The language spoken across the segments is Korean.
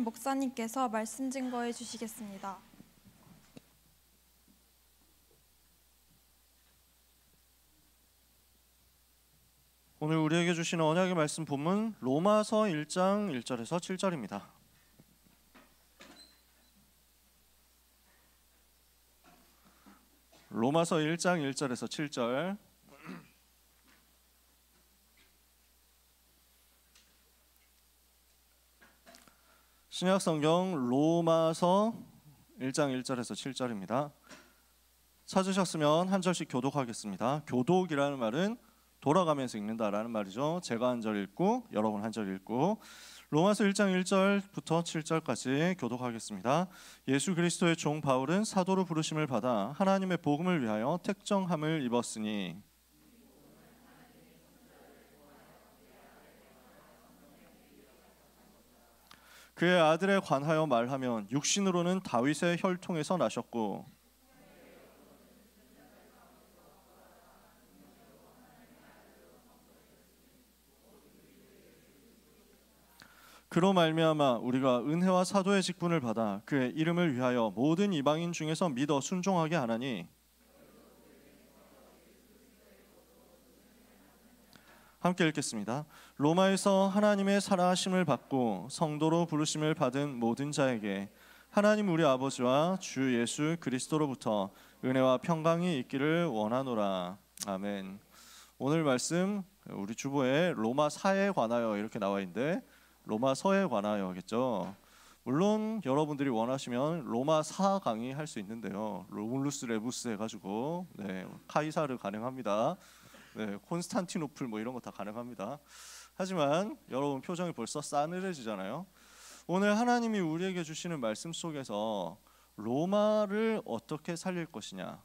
김정일 목사님께서 말씀 증거해 주시겠습니다. 오늘 우리에게 주시는 언약의 말씀 본문 로마서 1장 1절에서 7절입니다. 로마서 1장 1절에서 7절. 신약성경 로마서 1장 1절에서 7절입니다. 찾으셨으면 한 절씩 교독하겠습니다. 교독이라는 말은 돌아가면서 읽는다라는 말이죠. 제가 한 절 읽고 여러분 한 절 읽고 로마서 1장 1절부터 7절까지 교독하겠습니다. 예수 그리스도의 종 바울은 사도로 부르심을 받아 하나님의 복음을 위하여 택정함을 입었으니 그의 아들에 관하여 말하면 육신으로는 다윗의 혈통에서 나셨고 그로 말미암아 우리가 은혜와 사도의 직분을 받아 그의 이름을 위하여 모든 이방인 중에서 믿어 순종하게 하나니 함께 읽겠습니다. 로마에서 하나님의 사랑하심을 받고 성도로 부르심을 받은 모든 자에게 하나님 우리 아버지와 주 예수 그리스도로부터 은혜와 평강이 있기를 원하노라. 아멘. 오늘 말씀 우리 주보에 로마사에 관하여 이렇게 나와 있는데 로마서에 관하여겠죠. 물론 여러분들이 원하시면 로마사 강의 할 수 있는데요. 로물루스 레부스 해가지고 카이사르 가능합니다. 콘스탄티노플 뭐 이런 거 다 가능합니다. 하지만 여러분 표정이 벌써 싸늘해지잖아요. 오늘 하나님이 우리에게 주시는 말씀 속에서 로마를 어떻게 살릴 것이냐,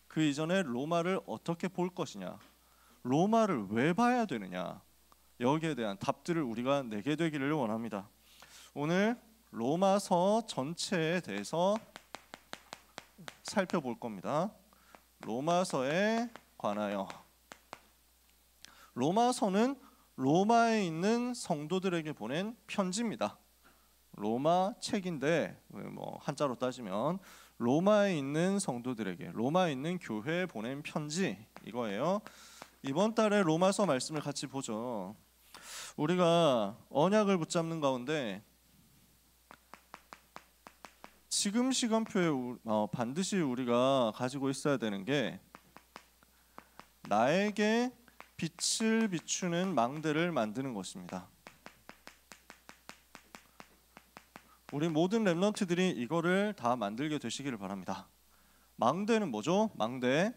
그 이전에 로마를 어떻게 볼 것이냐, 로마를 왜 봐야 되느냐, 여기에 대한 답들을 우리가 내게 되기를 원합니다. 오늘 로마서 전체에 대해서 살펴볼 겁니다. 로마서에 관하여. 로마서는 로마에 있는 성도들에게 보낸 편지입니다. 로마 책인데 뭐 한자로 따지면 로마에 있는 성도들에게, 로마에 있는 교회에 보낸 편지 이거예요. 이번 달에 로마서 말씀을 같이 보죠. 우리가 언약을 붙잡는 가운데 지금 시간표에 반드시 우리가 가지고 있어야 되는 게 나에게 빛을 비추는 망대를 만드는 것입니다. 우리 모든 렘넌트들이 이거를 다 만들게 되시기를 바랍니다. 망대는 뭐죠? 망대,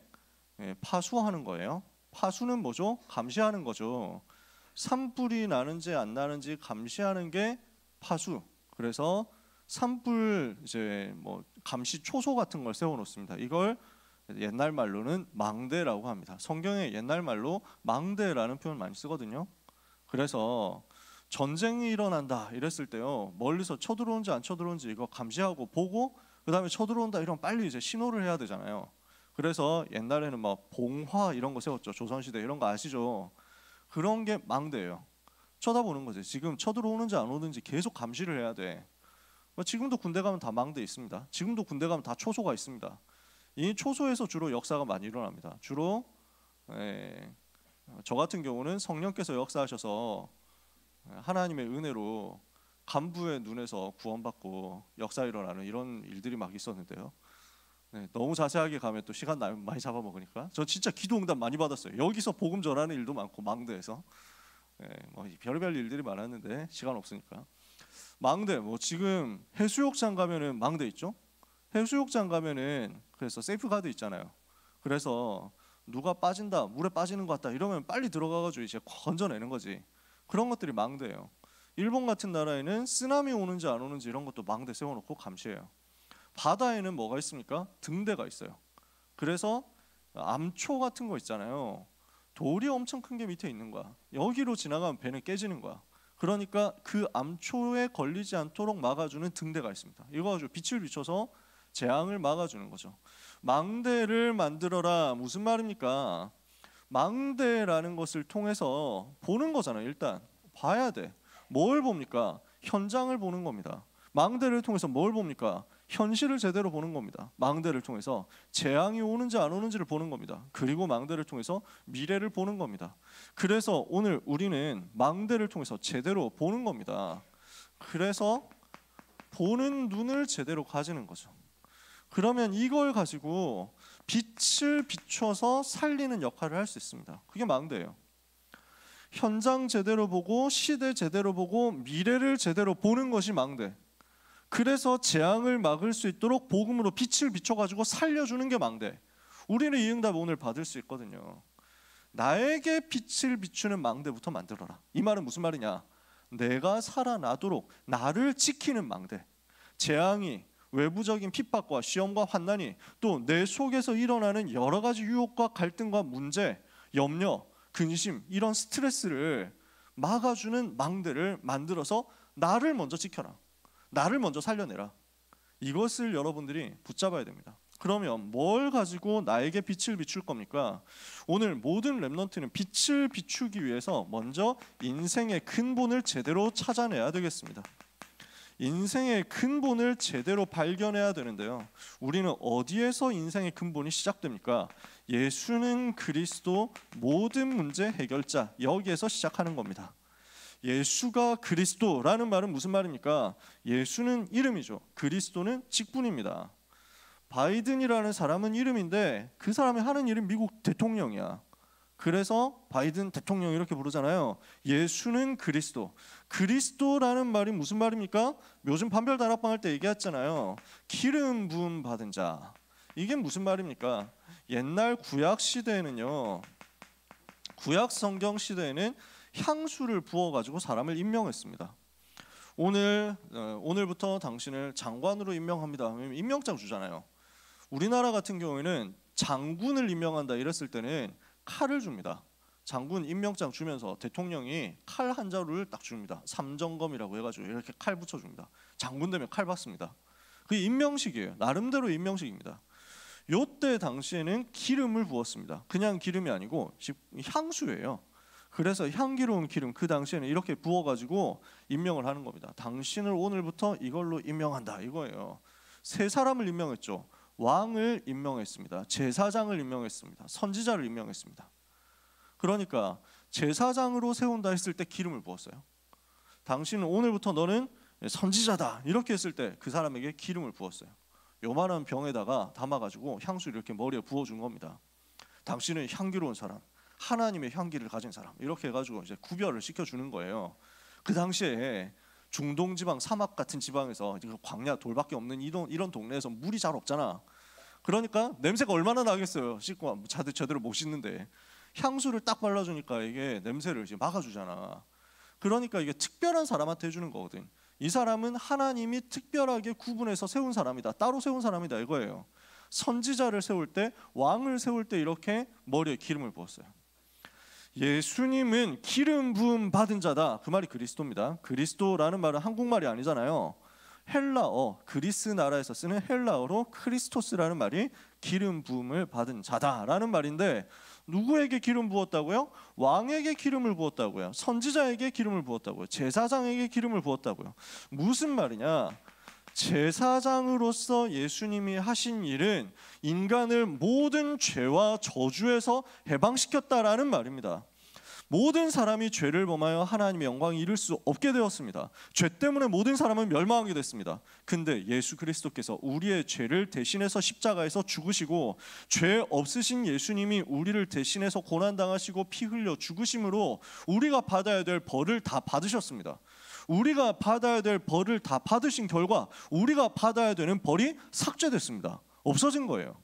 파수하는 거예요. 파수는 뭐죠? 감시하는 거죠. 산불이 나는지 안 나는지 감시하는 게 파수. 그래서 산불 이제 뭐 감시 초소 같은 걸 세워 놓습니다. 이걸 옛날 말로는 망대라고 합니다. 성경에 옛날 말로 망대라는 표현 많이 쓰거든요. 그래서 전쟁이 일어난다 이랬을 때요, 멀리서 쳐들어오는지 안 쳐들어오는지 이거 감시하고 보고 그 다음에 쳐들어온다 이러면 빨리 이제 신호를 해야 되잖아요. 그래서 옛날에는 막 봉화 이런 거 세웠죠. 조선시대 이런 거 아시죠? 그런 게 망대예요. 쳐다보는 거지. 지금 쳐들어오는지 안 오는지 계속 감시를 해야 돼. 지금도 군대 가면 다 망대 있습니다. 지금도 군대 가면 다 초소가 있습니다. 이 초소에서 주로 역사가 많이 일어납니다. 주로 저 같은 경우는 성령께서 역사하셔서 하나님의 은혜로 간부의 눈에서 구원받고 역사 일어나는 이런 일들이 막 있었는데요. 너무 자세하게 가면 또 시간 많이 잡아먹으니까 저 진짜 기도 응답 많이 받았어요. 여기서 복음 전하는 일도 많고 망대에서 뭐 별의별 일들이 많았는데 시간 없으니까. 망대 뭐 지금 해수욕장 가면은 망대 있죠. 해수욕장 가면은 그래서 세이프가드 있잖아요. 그래서 누가 빠진다, 물에 빠지는 것 같다 이러면 빨리 들어가가지고 이제 건져내는 거지. 그런 것들이 망대예요. 일본 같은 나라에는 쓰나미 오는지 안 오는지 이런 것도 망대 세워놓고 감시해요. 바다에는 뭐가 있습니까? 등대가 있어요. 그래서 암초 같은 거 있잖아요. 돌이 엄청 큰 게 밑에 있는 거야. 여기로 지나가면 배는 깨지는 거야. 그러니까 그 암초에 걸리지 않도록 막아주는 등대가 있습니다. 이거 가지고 빛을 비춰서 재앙을 막아주는 거죠. 망대를 만들어라 무슨 말입니까? 망대라는 것을 통해서 보는 거잖아요. 일단 봐야 돼. 뭘 봅니까? 현장을 보는 겁니다. 망대를 통해서 뭘 봅니까? 현실을 제대로 보는 겁니다. 망대를 통해서 재앙이 오는지 안 오는지를 보는 겁니다. 그리고 망대를 통해서 미래를 보는 겁니다. 그래서 오늘 우리는 망대를 통해서 제대로 보는 겁니다. 그래서 보는 눈을 제대로 가지는 거죠. 그러면 이걸 가지고 빛을 비춰서 살리는 역할을 할 수 있습니다. 그게 망대예요. 현장 제대로 보고 시대 제대로 보고 미래를 제대로 보는 것이 망대. 그래서 재앙을 막을 수 있도록 복음으로 빛을 비춰가지고 살려주는 게 망대. 우리는 이 응답 오늘 받을 수 있거든요. 나에게 빛을 비추는 망대부터 만들어라. 이 말은 무슨 말이냐? 내가 살아나도록 나를 지키는 망대. 재앙이, 외부적인 핍박과 시험과 환난이, 또 내 속에서 일어나는 여러 가지 유혹과 갈등과 문제, 염려, 근심, 이런 스트레스를 막아주는 망대를 만들어서 나를 먼저 지켜라. 나를 먼저 살려내라. 이것을 여러분들이 붙잡아야 됩니다. 그러면 뭘 가지고 나에게 빛을 비출 겁니까? 오늘 모든 렘넌트는 빛을 비추기 위해서 먼저 인생의 근본을 제대로 찾아내야 되겠습니다. 인생의 근본을 제대로 발견해야 되는데요. 우리는 어디에서 인생의 근본이 시작됩니까? 예수는 그리스도, 모든 문제 해결자, 여기에서 시작하는 겁니다. 예수가 그리스도라는 말은 무슨 말입니까? 예수는 이름이죠. 그리스도는 직분입니다. 바이든이라는 사람은 이름인데 그 사람이 하는 일은 미국 대통령이야. 그래서 바이든 대통령 이렇게 부르잖아요. 예수는 그리스도. 그리스도라는 말이 무슨 말입니까? 요즘 판별다락방 할 때 얘기했잖아요. 기름 부음 받은 자. 이게 무슨 말입니까? 옛날 구약 시대에는요, 구약 성경 시대에는 향수를 부어가지고 사람을 임명했습니다. 오늘부터 당신을 장관으로 임명합니다. 임명장 주잖아요. 우리나라 같은 경우에는 장군을 임명한다 이랬을 때는 칼을 줍니다. 장군 임명장 주면서 대통령이 칼 한 자루를 딱 줍니다. 삼정검이라고 해가지고 이렇게 칼 붙여줍니다. 장군 되면 칼 받습니다. 그게 임명식이에요. 나름대로 임명식입니다. 요때 당시에는 기름을 부었습니다. 그냥 기름이 아니고 향수예요. 그래서 향기로운 기름, 그 당시에는 이렇게 부어가지고 임명을 하는 겁니다. 당신을 오늘부터 이걸로 임명한다 이거예요. 세 사람을 임명했죠. 왕을 임명했습니다. 제사장을 임명했습니다. 선지자를 임명했습니다. 그러니까 제사장으로 세운다 했을 때 기름을 부었어요. 당신은 오늘부터 너는 선지자다 이렇게 했을 때 그 사람에게 기름을 부었어요. 요만한 병에다가 담아가지고 향수를 이렇게 머리에 부어준 겁니다. 당신은 향기로운 사람, 하나님의 향기를 가진 사람, 이렇게 해가지고 이제 구별을 시켜주는 거예요. 그 당시에 중동 지방, 사막 같은 지방에서 광야 돌밖에 없는 이런 동네에서 물이 잘 없잖아. 그러니까 냄새가 얼마나 나겠어요. 씻고 제대로 못 씻는데 향수를 딱 발라주니까 이게 냄새를 이제 막아주잖아. 그러니까 이게 특별한 사람한테 해주는 거거든. 이 사람은 하나님이 특별하게 구분해서 세운 사람이다, 따로 세운 사람이다 이거예요. 선지자를 세울 때, 왕을 세울 때 이렇게 머리에 기름을 부었어요. 예수님은 기름 부음 받은 자다. 그 말이 그리스도입니다. 그리스도라는 말은 한국말이 아니잖아요. 헬라어, 그리스 나라에서 쓰는 헬라어로 크리스토스라는 말이 기름 부음을 받은 자다라는 말인데, 누구에게 기름 부었다고요? 왕에게 기름을 부었다고요. 선지자에게 기름을 부었다고요. 제사장에게 기름을 부었다고요. 무슨 말이냐? 제사장으로서 예수님이 하신 일은 인간을 모든 죄와 저주에서 해방시켰다라는 말입니다. 모든 사람이 죄를 범하여 하나님의 영광을 이룰 수 없게 되었습니다. 죄 때문에 모든 사람은 멸망하게 됐습니다. 근데 예수 그리스도께서 우리의 죄를 대신해서 십자가에서 죽으시고, 죄 없으신 예수님이 우리를 대신해서 고난당하시고 피 흘려 죽으심으로 우리가 받아야 될 벌을 다 받으셨습니다. 우리가 받아야 될 벌을 다 받으신 결과 우리가 받아야 되는 벌이 삭제됐습니다. 없어진 거예요.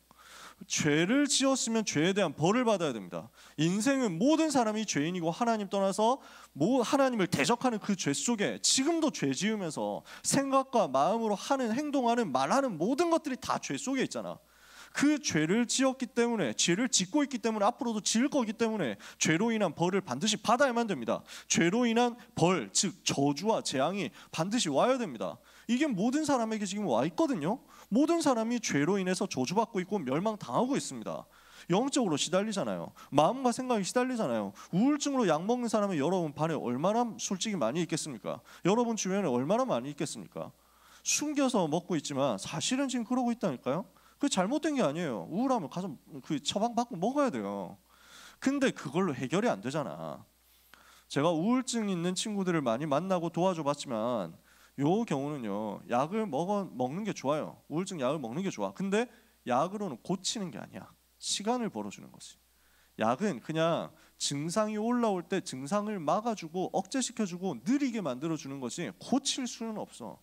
죄를 지었으면 죄에 대한 벌을 받아야 됩니다. 인생은 모든 사람이 죄인이고 하나님 떠나서 하나님을 대적하는 그 죄 속에 지금도 죄 지으면서 생각과 마음으로 하는, 행동하는, 말하는 모든 것들이 다 죄 속에 있잖아. 그 죄를 지었기 때문에, 죄를 짓고 있기 때문에, 앞으로도 지을 거기 때문에 죄로 인한 벌을 반드시 받아야만 됩니다. 죄로 인한 벌, 즉 저주와 재앙이 반드시 와야 됩니다. 이게 모든 사람에게 지금 와 있거든요. 모든 사람이 죄로 인해서 저주받고 있고 멸망당하고 있습니다. 영적으로 시달리잖아요. 마음과 생각이 시달리잖아요. 우울증으로 약 먹는 사람이 여러분 반에 얼마나 솔직히 많이 있겠습니까? 여러분 주변에 얼마나 많이 있겠습니까? 숨겨서 먹고 있지만 사실은 지금 그러고 있다니까요. 그 잘못된 게 아니에요. 우울하면 가서 그 처방받고 먹어야 돼요. 근데 그걸로 해결이 안 되잖아. 제가 우울증 있는 친구들을 많이 만나고 도와줘 봤지만 요 경우는요, 약을 먹는 게 좋아요. 우울증 약을 먹는 게 좋아. 근데 약으로는 고치는 게 아니야. 시간을 벌어주는 거지. 약은 그냥 증상이 올라올 때 증상을 막아주고 억제시켜주고 느리게 만들어주는 거지 고칠 수는 없어.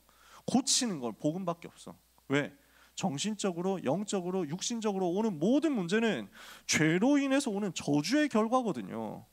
고치는 건 복음밖에 없어. 왜? 정신적으로, 영적으로, 육신적으로 오는 모든 문제는 죄로 인해서 오는 저주의 결과거든요.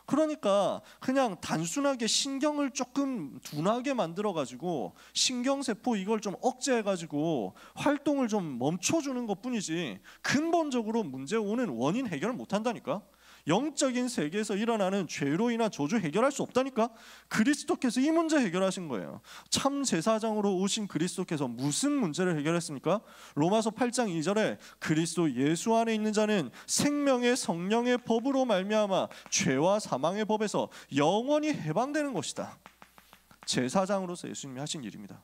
그러니까 그냥 단순하게 신경을 조금 둔하게 만들어가지고 신경세포 이걸 좀 억제해가지고 활동을 좀 멈춰주는 것뿐이지 근본적으로 문제 오는 원인 해결을 못한다니까. 영적인 세계에서 일어나는 죄로 인한 저주 해결할 수 없다니까. 그리스도께서 이 문제 해결하신 거예요. 참 제사장으로 오신 그리스도께서 무슨 문제를 해결했습니까? 로마서 8장 2절에 그리스도 예수 안에 있는 자는 생명의 성령의 법으로 말미암아 죄와 사망의 법에서 영원히 해방되는 것이다. 제사장으로서 예수님이 하신 일입니다.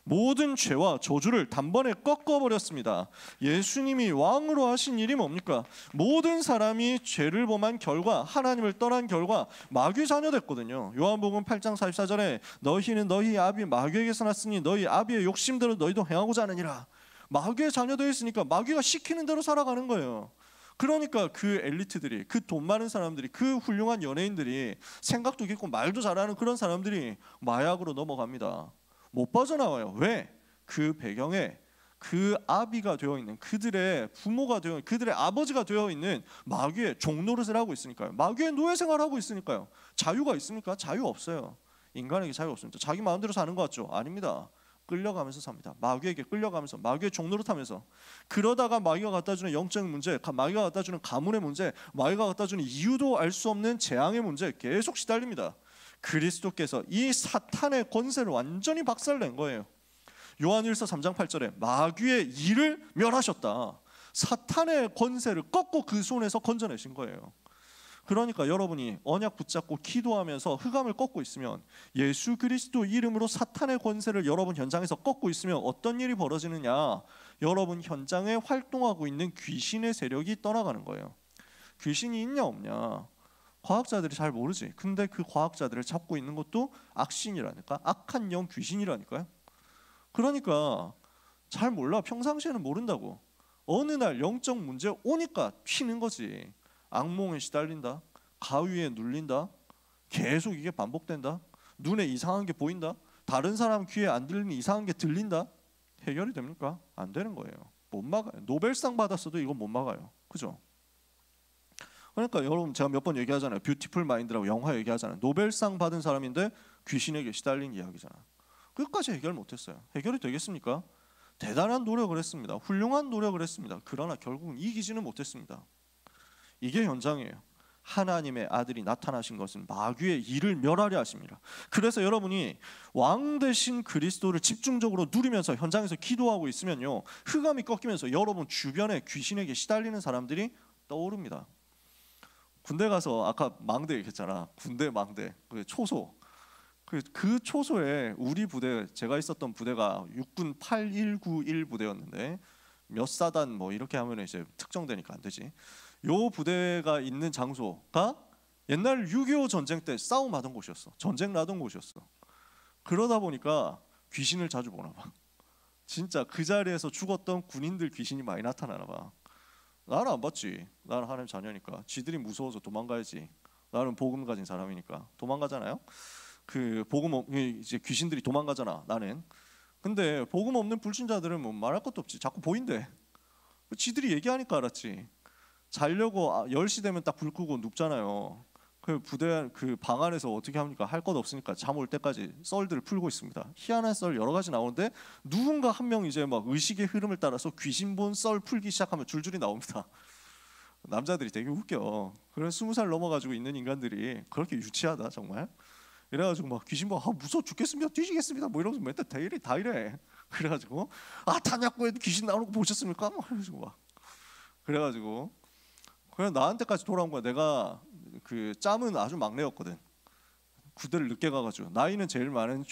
모든 죄와 저주를 단번에 꺾어버렸습니다. 예수님이 왕으로 하신 일이 뭡니까? 모든 사람이 죄를 범한 결과, 하나님을 떠난 결과 마귀 자녀 됐거든요. 요한복음 8장 44절에 너희는 너희 아비 마귀에게서 났으니 너희 아비의 욕심대로 너희도 행하고자 하느니라. 마귀의 자녀 되어 있으니까 마귀가 시키는 대로 살아가는 거예요. 그러니까 그 엘리트들이, 그 돈 많은 사람들이, 그 훌륭한 연예인들이, 생각도 깊고 말도 잘하는 그런 사람들이 마약으로 넘어갑니다. 못 빠져나와요. 왜? 그 배경에 그 아비가 되어 있는, 그들의 부모가 되어 있는, 그들의 아버지가 되어 있는 마귀의 종노릇을 하고 있으니까요. 마귀의 노예 생활하고 있으니까요. 자유가 있습니까? 자유 없어요. 인간에게 자유 없습니다. 자기 마음대로 사는 것 같죠? 아닙니다. 끌려가면서 삽니다. 마귀에게 끌려가면서, 마귀의 종노릇하면서. 그러다가 마귀가 갖다주는 영적인 문제, 마귀가 갖다주는 가문의 문제, 마귀가 갖다주는 이유도 알 수 없는 재앙의 문제 계속 시달립니다. 그리스도께서 이 사탄의 권세를 완전히 박살낸 거예요. 요한일서 3장 8절에 마귀의 일을 멸하셨다. 사탄의 권세를 꺾고 그 손에서 건져내신 거예요. 그러니까 여러분이 언약 붙잡고 기도하면서 흑암을 꺾고 있으면, 예수 그리스도 이름으로 사탄의 권세를 여러분 현장에서 꺾고 있으면 어떤 일이 벌어지느냐? 여러분 현장에 활동하고 있는 귀신의 세력이 떠나가는 거예요. 귀신이 있냐 없냐? 과학자들이 잘 모르지. 근데 그 과학자들을 잡고 있는 것도 악신이라니까. 악한 영 귀신이라니까요. 그러니까 잘 몰라. 평상시에는 모른다고. 어느 날 영적 문제 오니까 튀는 거지. 악몽에 시달린다, 가위에 눌린다, 계속 이게 반복된다, 눈에 이상한 게 보인다, 다른 사람 귀에 안 들리는 이상한 게 들린다. 해결이 됩니까? 안 되는 거예요. 못 막아요. 노벨상 받았어도 이건 못 막아요. 그죠? 그러니까 여러분, 제가 몇 번 얘기하잖아요. 뷰티풀 마인드라고 영화 얘기하잖아요. 노벨상 받은 사람인데 귀신에게 시달린 이야기잖아요. 끝까지 해결 못했어요. 해결이 되겠습니까? 대단한 노력을 했습니다. 훌륭한 노력을 했습니다. 그러나 결국은 이기지는 못했습니다. 이게 현장이에요. 하나님의 아들이 나타나신 것은 마귀의 일을 멸하려 하십니다. 그래서 여러분이 왕 되신 그리스도를 집중적으로 누리면서 현장에서 기도하고 있으면요, 흑암이 꺾이면서 여러분 주변에 귀신에게 시달리는 사람들이 떠오릅니다. 군대 가서 아까 망대 얘기했잖아. 군대 망대, 그 초소. 그 초소에 우리 부대, 제가 있었던 부대가 육군 8191 부대였는데 몇 사단 뭐 이렇게 하면 이제 특정되니까 안 되지. 요 부대가 있는 장소가 옛날 6.25 전쟁 때 싸움하던 곳이었어. 전쟁 나던 곳이었어. 그러다 보니까 귀신을 자주 보나 봐. 진짜 그 자리에서 죽었던 군인들 귀신이 많이 나타나나 봐. 나는 안 봤지. 나는 하나님 자녀니까. 지들이 무서워서 도망가야지. 나는 복음 가진 사람이니까 도망가잖아요. 그 복음 이제 귀신들이 도망가잖아. 나는. 근데 복음 없는 불신자들은 뭐 말할 것도 없지. 자꾸 보인대. 지들이 얘기하니까 알았지. 자려고 10시 되면 딱 불 끄고 눕잖아요. 그 부대 그 방 안에서 어떻게 합니까? 할 것 없으니까 잠 올 때까지 썰들을 풀고 있습니다. 희한한 썰 여러 가지 나오는데 누군가 한 명 이제 막 의식의 흐름을 따라서 귀신 본 썰 풀기 시작하면 줄줄이 나옵니다. 남자들이 되게 웃겨. 그래서 20살 넘어가지고 있는 인간들이 그렇게 유치하다 정말. 이래가지고 막 귀신 봐, 무서워 죽겠습니다, 뒤지겠습니다, 뭐 이러면서 맨날 다 이래. 그래가지고 탄약고에 귀신 나오는 거 보셨습니까? 막 이러고 막 그래가지고. 그냥 나한테까지 돌아온 거야. 내가 그 짬은 아주 막내였거든. 군대를 늦게 가가지고 나이는 제일 많은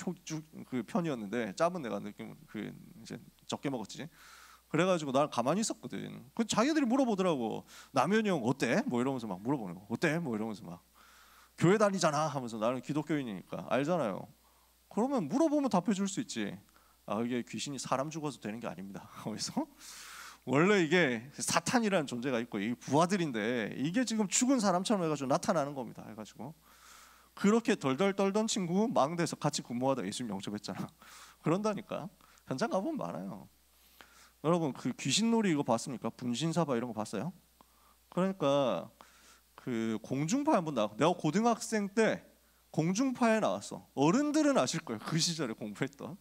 그 편이었는데 짭은 내가 느낌 그 이제 적게 먹었지. 그래가지고 난 가만히 있었거든. 그 자기들이 물어보더라고. 남현이 형 어때? 뭐 이러면서 막 물어보는 거. 어때? 뭐 이러면서 막 교회 다니잖아 하면서 나는 기독교인이니까 알잖아요. 그러면 물어보면 답해줄 수 있지. 아 이게 귀신이 사람 죽어서 되는 게 아닙니다. 그래서 원래 이게 사탄이라는 존재가 있고 이게 부하들인데 이게 지금 죽은 사람처럼 해가지고 나타나는 겁니다. 해가지고 그렇게 덜덜 떨던 친구 망대에서 같이 근무하다 예수님 영접했잖아. 그런다니까. 현장 가보면 많아요. 여러분 그 귀신놀이 이거 봤습니까? 분신사바 이런 거 봤어요? 그러니까 그 공중파에 한번 나왔고 내가 고등학생 때 공중파에 나왔어. 어른들은 아실 거예요. 그 시절에 공부했던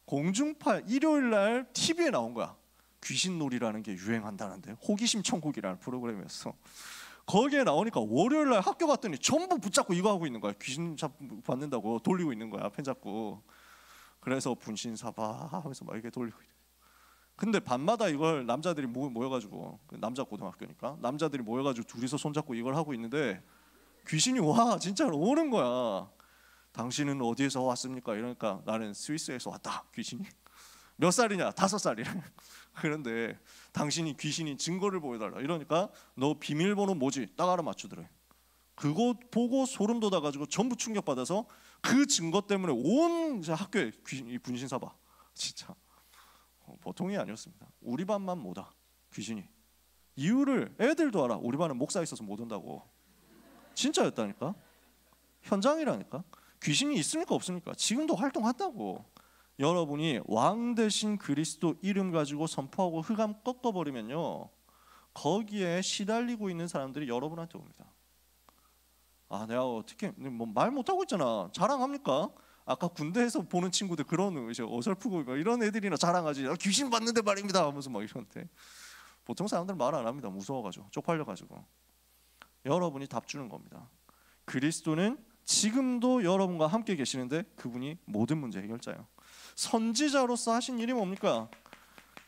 공중파 일요일 날 TV에 나온 거야. 귀신놀이라는 게 유행한다는데 호기심 천국이라는 프로그램이었어. 거기에 나오니까 월요일 날 학교 갔더니 전부 붙잡고 이거 하고 있는 거야. 귀신 받는다고 돌리고 있는 거야. 펜 잡고. 그래서 분신사바 하면서 막 이렇게 돌리고 있는 거야. 근데 밤마다 이걸 남자들이 모여가지고 남자 고등학교니까 남자들이 모여가지고 둘이서 손잡고 이걸 하고 있는데 귀신이 와 진짜로 오는 거야. 당신은 어디에서 왔습니까? 이러니까 나는 스위스에서 왔다. 귀신이 몇 살이냐? 5살이래. 그런데 당신이 귀신인 증거를 보여달라. 이러니까 너 비밀번호 뭐지? 딱 알아맞추더래. 그거 보고 소름 돋아가지고 전부 충격받아서 그 증거 때문에 온 학교에 귀신이 분신사바. 진짜 보통이 아니었습니다. 우리 반만 못 와. 귀신이. 이유를 애들도 알아. 우리 반은 목사 있어서 못 온다고. 진짜였다니까. 현장이라니까. 귀신이 있습니까 없습니까? 지금도 활동한다고. 여러분이 왕 대신 그리스도 이름 가지고 선포하고 흑암 꺾어버리면요 거기에 시달리고 있는 사람들이 여러분한테 옵니다. 아 내가 어떻게 뭐 말 못하고 있잖아. 자랑합니까? 아까 군대에서 보는 친구들 그런 이제 어설프고 이런 애들이나 자랑하지. 아, 귀신 봤는데 말입니다 하면서 막 이런데 보통 사람들 말 안 합니다. 무서워가지고 쪽팔려가지고. 여러분이 답 주는 겁니다. 그리스도는 지금도 여러분과 함께 계시는데 그분이 모든 문제 해결자예요. 선지자로서 하신 일이 뭡니까?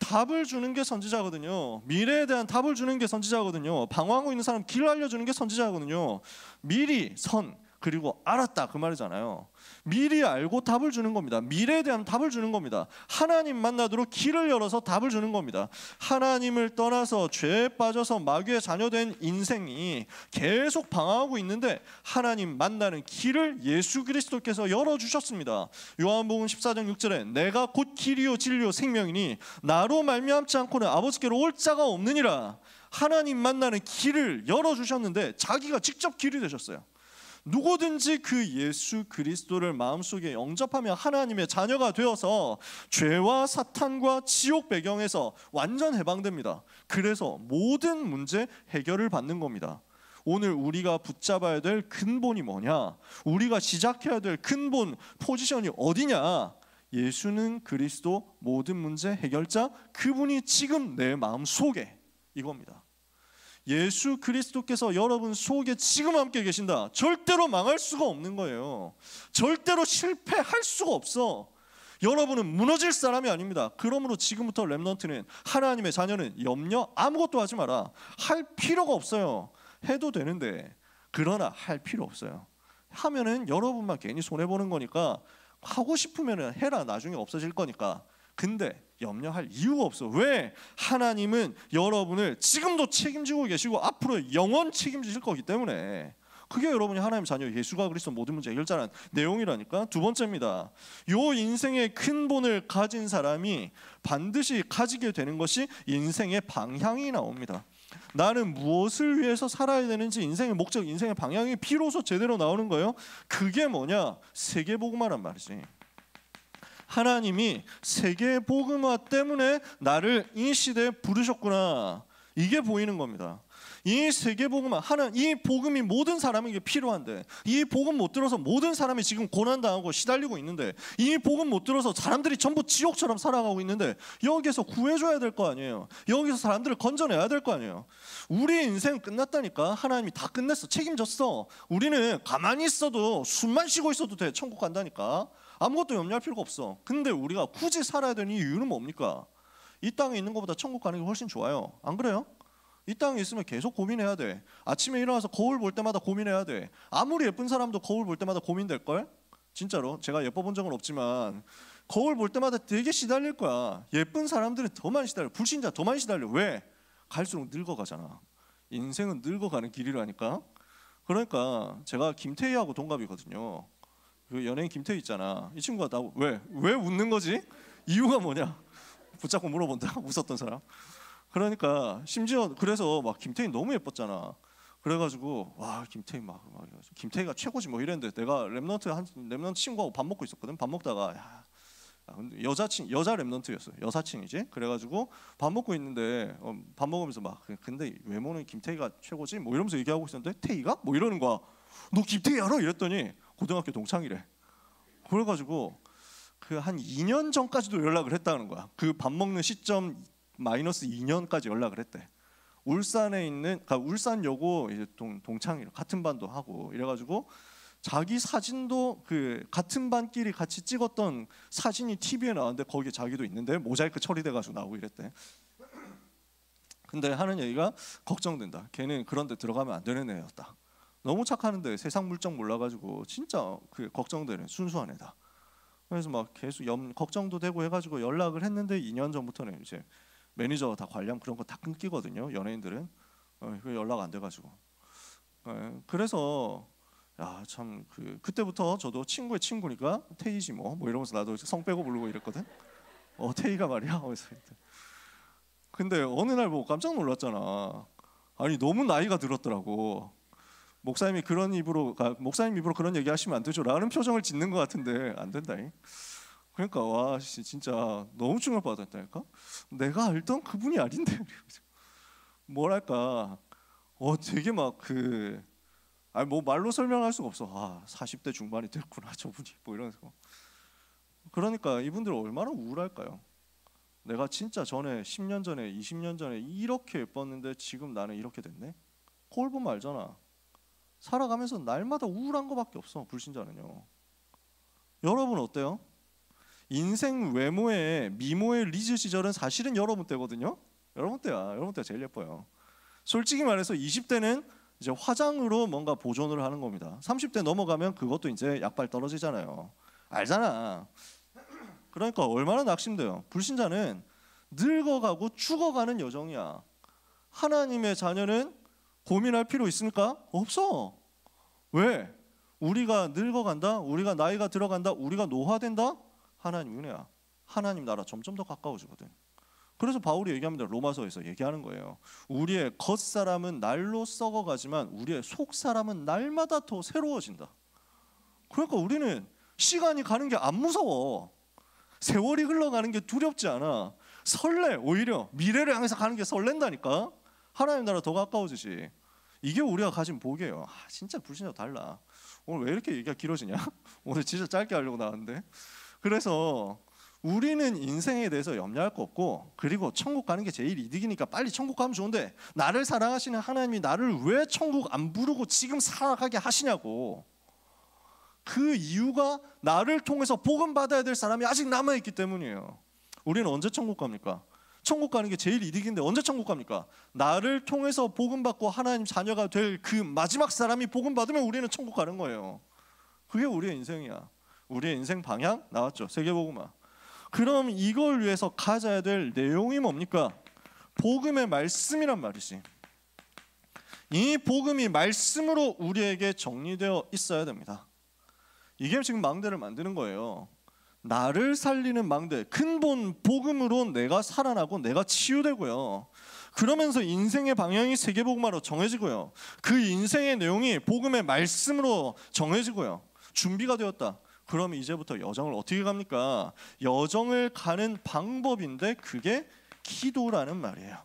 답을 주는 게 선지자거든요. 미래에 대한 답을 주는 게 선지자거든요. 방황하고 있는 사람 길 알려주는 게 선지자거든요. 미리 선 그리고 알았다 그 말이잖아요. 미리 알고 답을 주는 겁니다. 미래에 대한 답을 주는 겁니다. 하나님 만나도록 길을 열어서 답을 주는 겁니다. 하나님을 떠나서 죄에 빠져서 마귀의 자녀된 인생이 계속 방황하고 있는데 하나님 만나는 길을 예수 그리스도께서 열어주셨습니다. 요한복음 14장 6절에 내가 곧 길이요 진리요 생명이니 나로 말미암지 않고는 아버지께로 올 자가 없느니라. 하나님 만나는 길을 열어주셨는데 자기가 직접 길이 되셨어요. 누구든지 그 예수 그리스도를 마음속에 영접하며 하나님의 자녀가 되어서 죄와 사탄과 지옥 배경에서 완전 해방됩니다. 그래서 모든 문제 해결을 받는 겁니다. 오늘 우리가 붙잡아야 될 근본이 뭐냐? 우리가 시작해야 될 근본 포지션이 어디냐? 예수는 그리스도 모든 문제 해결자, 그분이 지금 내 마음속에 이겁니다. 예수 그리스도께서 여러분 속에 지금 함께 계신다. 절대로 망할 수가 없는 거예요. 절대로 실패할 수가 없어. 여러분은 무너질 사람이 아닙니다. 그러므로 지금부터 렘넌트는 하나님의 자녀는 염려 아무것도 하지 마라. 할 필요가 없어요. 해도 되는데 그러나 할 필요 없어요. 하면은 여러분만 괜히 손해보는 거니까 하고 싶으면 해라. 나중에 없어질 거니까. 근데 염려할 이유가 없어. 왜? 하나님은 여러분을 지금도 책임지고 계시고 앞으로 영원 책임지실 거기 때문에. 그게 여러분이 하나님 자녀 예수가 그리스도 모든 문제 해결자라는 내용이라니까. 두 번째입니다. 요 인생의 근본을 가진 사람이 반드시 가지게 되는 것이 인생의 방향이 나옵니다. 나는 무엇을 위해서 살아야 되는지 인생의 목적, 인생의 방향이 비로소 제대로 나오는 거예요. 그게 뭐냐? 세계복음화란 말이지. 하나님이 세계복음화 때문에 나를 이 시대에 부르셨구나. 이게 보이는 겁니다. 이 세계복음화, 이 복음이 모든 사람에게 필요한데 이 복음 못 들어서 모든 사람이 지금 고난당하고 시달리고 있는데 이 복음 못 들어서 사람들이 전부 지옥처럼 살아가고 있는데 여기서 구해줘야 될 거 아니에요. 여기서 사람들을 건져내야 될 거 아니에요. 우리 인생 끝났다니까. 하나님이 다 끝냈어. 책임졌어. 우리는 가만히 있어도 숨만 쉬고 있어도 돼. 천국 간다니까. 아무것도 염려할 필요가 없어. 근데 우리가 굳이 살아야 되는 이유는 뭡니까? 이 땅에 있는 것보다 천국 가는 게 훨씬 좋아요. 안 그래요? 이 땅에 있으면 계속 고민해야 돼. 아침에 일어나서 거울 볼 때마다 고민해야 돼. 아무리 예쁜 사람도 거울 볼 때마다 고민될걸? 진짜로 제가 예뻐본 적은 없지만 거울 볼 때마다 되게 시달릴 거야. 예쁜 사람들은 더 많이 시달려. 불신자 더 많이 시달려. 왜? 갈수록 늙어가잖아. 인생은 늙어가는 길이라니까. 그러니까 제가 김태희하고 동갑이거든요. 그 연예인 김태희 있잖아. 이 친구가 나 왜 웃는 거지? 이유가 뭐냐? 붙잡고 물어본다. 웃었던 사람. 그러니까 심지어 그래서 막 김태희 너무 예뻤잖아. 그래가지고 와 김태희 막 김태희가 최고지 뭐 이랬는데 내가 랩런트 친구하고 밥 먹고 있었거든. 밥 먹다가 야, 근데 여자 랩런트였어. 여사친이지. 그래가지고 밥 먹고 있는데 밥 먹으면서 막 근데 외모는 김태희가 최고지 뭐 이러면서 얘기하고 있었는데 태희가 뭐 이러는 거야. 너 김태희 알아? 이랬더니 고등학교 동창이래. 그래가지고 그 한 2년 전까지도 연락을 했다는 거야. 그 밥 먹는 시점 마이너스 2년까지 연락을 했대. 울산에 있는 그러니까 울산여고 이제 동창이라 같은 반도 하고 이래가지고 자기 사진도 그 같은 반끼리 같이 찍었던 사진이 TV에 나왔는데 거기에 자기도 있는데 모자이크 처리돼가지고 나오고 이랬대. 근데 하는 얘기가 걱정된다. 걔는 그런 데 들어가면 안 되는 애였다. 너무 착하는데 세상 물정 몰라가지고 진짜 그 걱정되는 순수한 애다. 그래서 막 계속 걱정도 되고 해가지고 연락을 했는데 2년 전부터는 이제 매니저가 다 관리하면 그런 거 다 끊기거든요. 연예인들은 연락 안 돼가지고. 그래서 야 참 그때부터 저도 친구의 친구니까 태희지 뭐 이러면서 나도 성 빼고 부르고 이랬거든. 태희가 말이야. 근데 어느 날 보고 깜짝 놀랐잖아. 아니 너무 나이가 들었더라고. 목사님 입으로 그런 얘기 하시면 안 되죠 라는 표정을 짓는 것 같은데 안 된다잉. 그러니까 와 진짜 너무 충격받았다니까. 내가 알던 그분이 아닌데 뭐랄까 되게 막 뭐 말로 설명할 수가 없어. 40대 중반이 됐구나 저분이 뭐 이러면서. 그러니까 이분들 얼마나 우울할까요? 내가 진짜 전에 10년 전에 20년 전에 이렇게 예뻤는데 지금 나는 이렇게 됐네. 거울 보면 알잖아. 살아가면서 날마다 우울한 거밖에 없어. 불신자는요. 여러분 어때요? 인생 외모의 미모의 리즈 시절은 사실은 여러분 때거든요. 여러분 때가 제일 예뻐요. 솔직히 말해서 20대는 이제 화장으로 뭔가 보존을 하는 겁니다. 30대 넘어가면 그것도 이제 약발 떨어지잖아요. 알잖아. 그러니까 얼마나 낙심돼요. 불신자는 늙어가고 죽어가는 여정이야. 하나님의 자녀는 고민할 필요 있습니까? 없어. 왜? 우리가 늙어간다? 우리가 나이가 들어간다? 우리가 노화된다? 하나님 은혜야. 하나님 나라 점점 더 가까워지거든. 그래서 바울이 얘기합니다. 로마서에서 얘기하는 거예요. 우리의 겉사람은 날로 썩어가지만 우리의 속사람은 날마다 더 새로워진다. 그러니까 우리는 시간이 가는 게 안 무서워. 세월이 흘러가는 게 두렵지 않아. 설레. 오히려 미래를 향해서 가는 게 설렌다니까. 하나님 나라 더 가까워지지. 이게 우리가 가진 복이에요. 진짜 불신자 달라. 오늘 왜 이렇게 얘기가 길어지냐? 오늘 진짜 짧게 하려고 나왔는데. 그래서 우리는 인생에 대해서 염려할 거 없고, 그리고 천국 가는 게 제일 이득이니까 빨리 천국 가면 좋은데, 나를 사랑하시는 하나님이 나를 왜 천국 안 부르고 지금 살아가게 하시냐고. 그 이유가 나를 통해서 복음 받아야 될 사람이 아직 남아있기 때문이에요. 우리는 언제 천국 갑니까? 천국 가는 게 제일 이득인데 언제 천국 갑니까? 나를 통해서 복음 받고 하나님 자녀가 될 그 마지막 사람이 복음 받으면 우리는 천국 가는 거예요. 그게 우리의 인생이야. 우리의 인생 방향 나왔죠. 세계복음화. 그럼 이걸 위해서 가져야 될 내용이 뭡니까? 복음의 말씀이란 말이지. 이 복음이 말씀으로 우리에게 정리되어 있어야 됩니다. 이게 지금 망대를 만드는 거예요. 나를 살리는 망대, 근본 복음으로 내가 살아나고 내가 치유되고요. 그러면서 인생의 방향이 세계복음화로 정해지고요. 그 인생의 내용이 복음의 말씀으로 정해지고요. 준비가 되었다. 그럼 이제부터 여정을 어떻게 갑니까? 여정을 가는 방법인데 그게 기도라는 말이에요.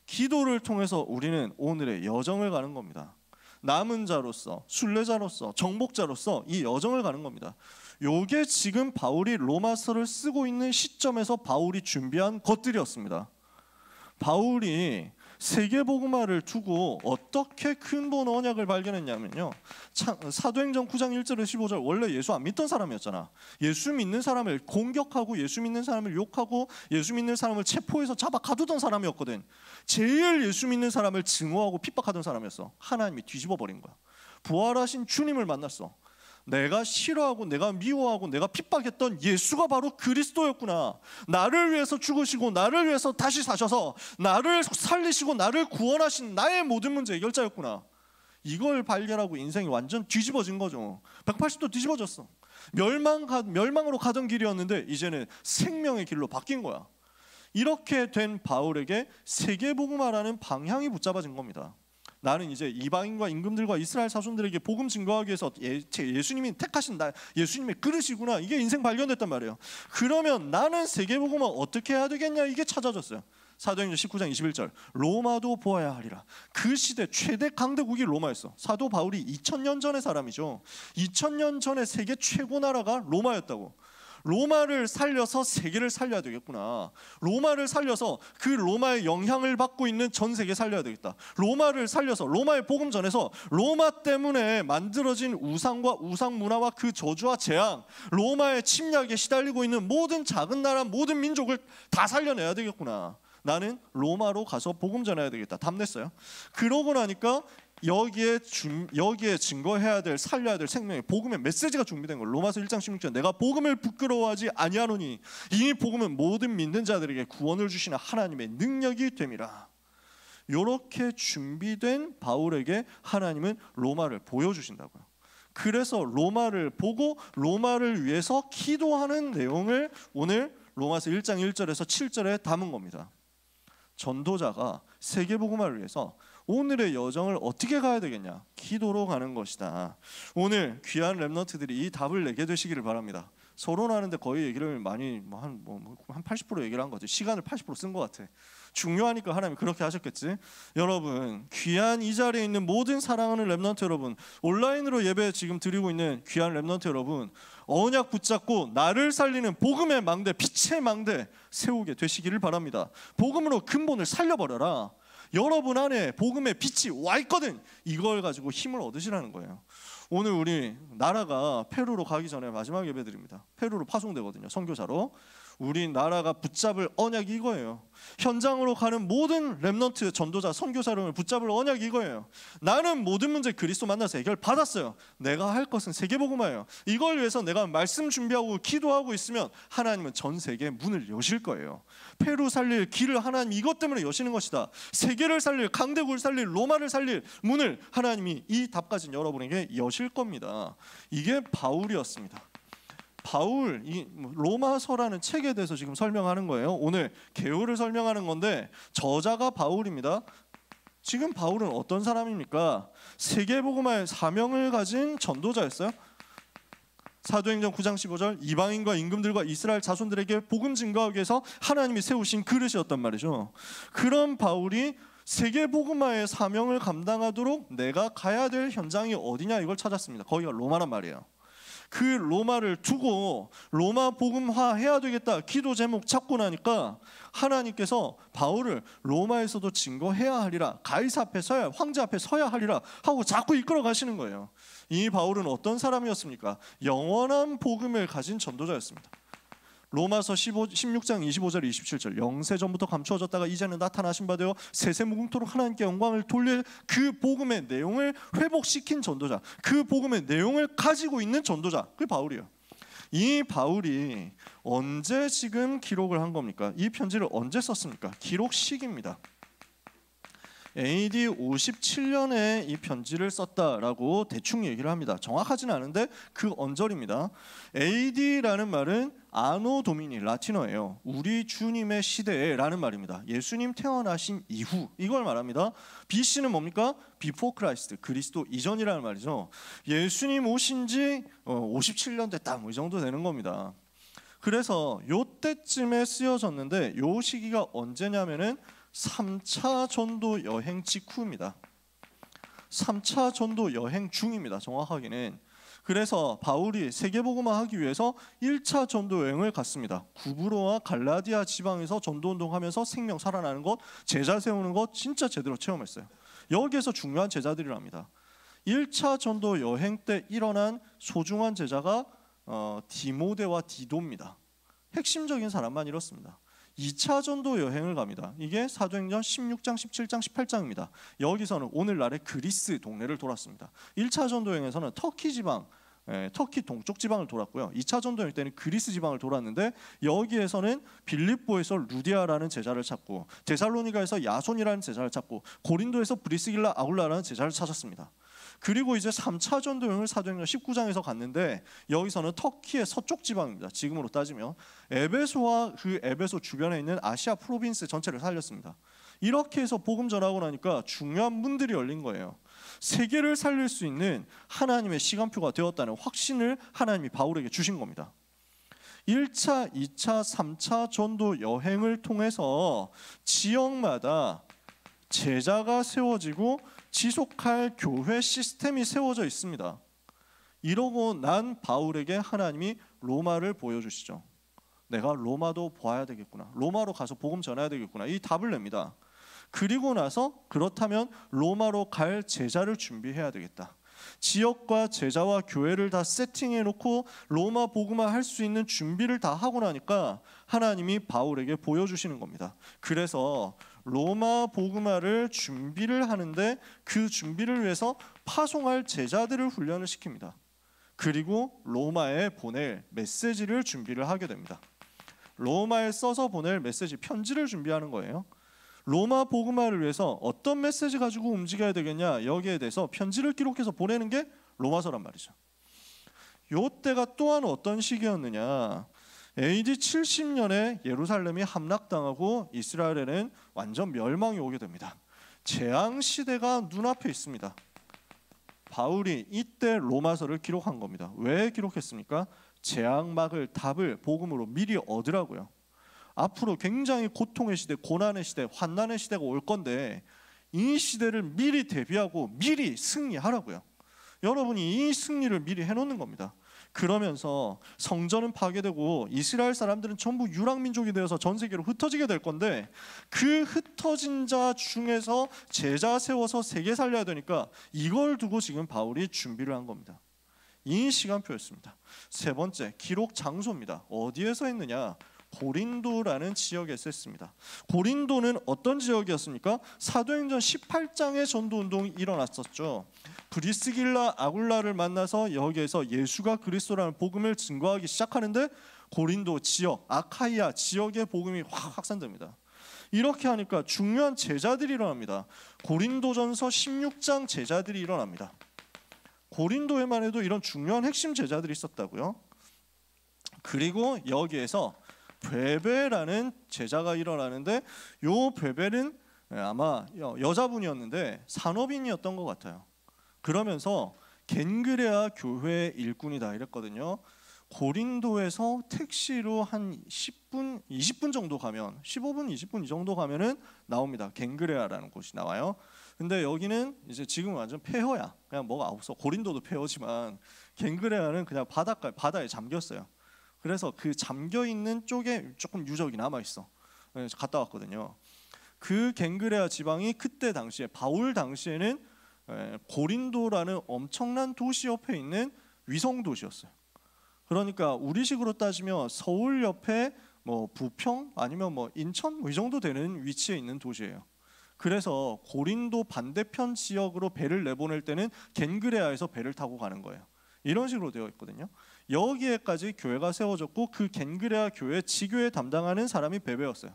기도를 통해서 우리는 오늘의 여정을 가는 겁니다. 남은 자로서, 순례자로서, 정복자로서 이 여정을 가는 겁니다. 요게 지금 바울이 로마서를 쓰고 있는 시점에서 바울이 준비한 것들이었습니다. 바울이 세계복음화를 두고 어떻게 근본 언약을 발견했냐면요, 사도행전 9장 1절에서 15절. 원래 예수 안 믿던 사람이었잖아. 예수 믿는 사람을 공격하고 예수 믿는 사람을 욕하고 예수 믿는 사람을 체포해서 잡아 가두던 사람이었거든. 제일 예수 믿는 사람을 증오하고 핍박하던 사람이었어. 하나님이 뒤집어 버린 거야. 부활하신 주님을 만났어. 내가 싫어하고 내가 미워하고 내가 핍박했던 예수가 바로 그리스도였구나. 나를 위해서 죽으시고 나를 위해서 다시 사셔서 나를 살리시고 나를 구원하신 나의 모든 문제 해결자였구나. 이걸 발견하고 인생이 완전 뒤집어진 거죠. 180도 뒤집어졌어. 멸망으로 가던 길이었는데 이제는 생명의 길로 바뀐 거야. 이렇게 된 바울에게 세계복음화라는 방향이 붙잡아진 겁니다. 나는 이제 이방인과 임금들과 이스라엘 자손들에게 복음 증거하기 위해서 예수님이 택하신 예수님의 그릇이구나. 이게 인생 발견됐단 말이에요. 그러면 나는 세계복음화 어떻게 해야 되겠냐, 이게 찾아졌어요. 사도행전 19장 21절, 로마도 보아야 하리라. 그 시대 최대 강대국이 로마였어. 사도 바울이 2000년 전의 사람이죠. 2000년 전에 세계 최고 나라가 로마였다고. 로마를 살려서 세계를 살려야 되겠구나. 로마를 살려서 그 로마의 영향을 받고 있는 전 세계 살려야 되겠다. 로마를 살려서 로마의 복음 전에서 로마 때문에 만들어진 우상과 우상 문화와 그 저주와 재앙, 로마의 침략에 시달리고 있는 모든 작은 나라, 모든 민족을 다 살려내야 되겠구나. 나는 로마로 가서 복음 전해야 되겠다. 답냈어요. 그러고 나니까 여기에 증거해야 될, 살려야 될 생명의 복음의 메시지가 준비된 거예요. 로마서 1장 16절, 내가 복음을 부끄러워하지 아니하노니 이 복음은 모든 믿는 자들에게 구원을 주시는 하나님의 능력이 됨이라. 이렇게 준비된 바울에게 하나님은 로마를 보여주신다고요. 그래서 로마를 보고 로마를 위해서 기도하는 내용을 오늘 로마서 1장 1절에서 7절에 담은 겁니다. 전도자가 세계복음화를 위해서 오늘의 여정을 어떻게 가야 되겠냐? 기도로 가는 것이다. 오늘 귀한 랩런트들이 이 답을 내게 되시기를 바랍니다. 서론하는데 거의 얘기를 많이 한 80% 얘기를 한 것 같아요. 시간을 80% 쓴 것 같아. 중요하니까 하나님이 그렇게 하셨겠지. 여러분, 귀한 이 자리에 있는 모든 사랑하는 랩런트 여러분, 온라인으로 예배 지금 드리고 있는 귀한 랩런트 여러분, 언약 붙잡고 나를 살리는 복음의 망대, 빛의 망대 세우게 되시기를 바랍니다. 복음으로 근본을 살려버려라. 여러분 안에 복음의 빛이 와 있거든. 이걸 가지고 힘을 얻으시라는 거예요. 오늘 우리 나라가 페루로 가기 전에 마지막 예배드립니다. 페루로 파송되거든요, 선교사로. 우리 나라가 붙잡을 언약이 이거예요. 현장으로 가는 모든 랩넌트 전도자 선교사를 붙잡을 언약이 이거예요. 나는 모든 문제 그리스도 만나서 해결 받았어요. 내가 할 것은 세계복음화예요. 이걸 위해서 내가 말씀 준비하고 기도하고 있으면 하나님은 전 세계의 문을 여실 거예요. 페루 살릴 길을 하나님 이것 때문에 여시는 것이다. 세계를 살릴, 강대국을 살릴, 로마를 살릴 문을 하나님이 이 답 가진 여러분에게 여실 겁니다. 이게 바울이었습니다. 바울, 이 로마서라는 책에 대해서 지금 설명하는 거예요. 오늘 개요를 설명하는 건데 저자가 바울입니다. 지금 바울은 어떤 사람입니까? 세계복음화의 사명을 가진 전도자였어요. 사도행전 9장 15절, 이방인과 임금들과 이스라엘 자손들에게 복음 증거하기 위해서 하나님이 세우신 그릇이었단 말이죠. 그런 바울이 세계복음화의 사명을 감당하도록 내가 가야 될 현장이 어디냐, 이걸 찾았습니다. 거기가 로마란 말이에요. 그 로마를 두고 로마 복음화 해야 되겠다 기도 제목 찾고 나니까 하나님께서 바울을 로마에서도 증거해야 하리라, 가이사 앞에 서야, 황제 앞에 서야 하리라 하고 자꾸 이끌어 가시는 거예요. 이 바울은 어떤 사람이었습니까? 영원한 복음을 가진 전도자였습니다. 로마서 16장 25절 27절, 영세전부터 감추어졌다가 이제는 나타나신 바 되어 세세무궁토록 하나님께 영광을 돌릴 그 복음의 내용을 회복시킨 전도자, 그 복음의 내용을 가지고 있는 전도자, 그게 바울이에요. 이 바울이 언제 지금 기록을 한 겁니까? 이 편지를 언제 썼습니까? 기록식입니다. AD 57년에 이 편지를 썼다라고 대충 얘기를 합니다. 정확하지는 않은데 그 언저리입니다. AD라는 말은 아노 도미니, 라틴어예요. 우리 주님의 시대에라는 말입니다. 예수님 태어나신 이후, 이걸 말합니다. BC는 뭡니까? Before Christ, 그리스도 이전이라는 말이죠. 예수님 오신 지 57년 됐다, 뭐 이 정도 되는 겁니다. 그래서 요때쯤에 쓰여졌는데 요 시기가 언제냐면은 3차 전도 여행 직후입니다. 3차 전도 여행 중입니다. 정확하게는. 그래서 바울이 세계복음화 하기 위해서 1차 전도 여행을 갔습니다. 구브로와 갈라디아 지방에서 전도 운동하면서 생명 살아나는 것, 제자 세우는 것 진짜 제대로 체험했어요. 여기에서 중요한 제자들이랍니다. 1차 전도 여행 때 일어난 소중한 제자가 디모데와 디도입니다. 핵심적인 사람만 이렇습니다. 2차 전도 여행을 갑니다. 이게 사도행전 16장, 17장, 18장입니다. 여기서는 오늘날의 그리스 동네를 돌았습니다. 1차 전도 여행에서는 터키 지방, 터키 동쪽 지방을 돌았고요. 2차 전도 여행 때는 그리스 지방을 돌았는데 여기에서는 빌립보에서 루디아라는 제자를 찾고 데살로니가에서 야손이라는 제자를 찾고 고린도에서 브리스길라 아굴라라는 제자를 찾았습니다. 그리고 이제 3차 전도 여행을 사도행전 19장에서 갔는데 여기서는 터키의 서쪽 지방입니다. 지금으로 따지면 에베소와 그 에베소 주변에 있는 아시아 프로빈스 전체를 살렸습니다. 이렇게 해서 복음 전하고 나니까 중요한 문들이 열린 거예요. 세계를 살릴 수 있는 하나님의 시간표가 되었다는 확신을 하나님이 바울에게 주신 겁니다. 1차, 2차, 3차 전도 여행을 통해서 지역마다 제자가 세워지고 지속할 교회 시스템이 세워져 있습니다. 이러고 난 바울에게 하나님이 로마를 보여주시죠. 내가 로마도 봐야 되겠구나. 로마로 가서 복음 전해야 되겠구나. 이 답을 냅니다. 그리고 나서 그렇다면 로마로 갈 제자를 준비해야 되겠다. 지역과 제자와 교회를 다 세팅해 놓고 로마 복음화 할 수 있는 준비를 다 하고 나니까 하나님이 바울에게 보여주시는 겁니다. 그래서 로마 복음화를 준비를 하는데 그 준비를 위해서 파송할 제자들을 훈련을 시킵니다. 그리고 로마에 보낼 메시지를 준비를 하게 됩니다. 로마에 써서 보낼 메시지, 편지를 준비하는 거예요. 로마 복음화를 위해서 어떤 메시지 가지고 움직여야 되겠냐, 여기에 대해서 편지를 기록해서 보내는 게 로마서란 말이죠. 요때가 또한 어떤 시기였느냐, AD 70년에 예루살렘이 함락당하고 이스라엘에는 완전 멸망이 오게 됩니다. 재앙 시대가 눈앞에 있습니다. 바울이 이때 로마서를 기록한 겁니다. 왜 기록했습니까? 재앙 막을 답을 복음으로 미리 얻으라고요. 앞으로 굉장히 고통의 시대, 고난의 시대, 환난의 시대가 올 건데 이 시대를 미리 대비하고 미리 승리하라고요. 여러분이 이 승리를 미리 해놓는 겁니다. 그러면서 성전은 파괴되고 이스라엘 사람들은 전부 유랑민족이 되어서 전 세계로 흩어지게 될 건데 그 흩어진 자 중에서 제자 세워서 세계 살려야 되니까 이걸 두고 지금 바울이 준비를 한 겁니다. 이 시간표였습니다. 세 번째, 기록 장소입니다. 어디에서 했느냐? 고린도라는 지역에서 했습니다. 고린도는 어떤 지역이었습니까? 사도행전 18장에 전도운동이 일어났었죠. 브리스길라 아굴라를 만나서 여기에서 예수가 그리스도라는 복음을 증거하기 시작하는데 고린도 지역, 아카이아 지역의 복음이 확 확산됩니다. 이렇게 하니까 중요한 제자들이 일어납니다. 고린도전서 16장 제자들이 일어납니다. 고린도에만 해도 이런 중요한 핵심 제자들이 있었다고요. 그리고 여기에서 베베라는 제자가 일어나는데 요 베베는 아마 여자분이었는데 산업인이었던 것 같아요. 그러면서 겐그레아 교회 일꾼이다 이랬거든요. 고린도에서 택시로 한 10분, 20분 정도 가면 15분, 20분 이 정도 가면은 나옵니다. 겐그레아라는 곳이 나와요. 근데 여기는 이제 지금 완전 폐허야. 그냥 뭐가 없어. 고린도도 폐허지만 겐그레아는 그냥 바다에 잠겼어요. 그래서 그 잠겨 있는 쪽에 조금 유적이 남아 있어. 갔다 왔거든요. 그 겐그레아 지방이 그때 당시에 바울 당시에는 고린도라는 엄청난 도시 옆에 있는 위성 도시였어요. 그러니까 우리식으로 따지면 서울 옆에 뭐 부평 아니면 뭐 인천 뭐 이 정도 되는 위치에 있는 도시예요. 그래서 고린도 반대편 지역으로 배를 내보낼 때는 겐그레아에서 배를 타고 가는 거예요. 이런 식으로 되어 있거든요. 여기에까지 교회가 세워졌고 그 겐그레아 교회 지교에 담당하는 사람이 베베였어요.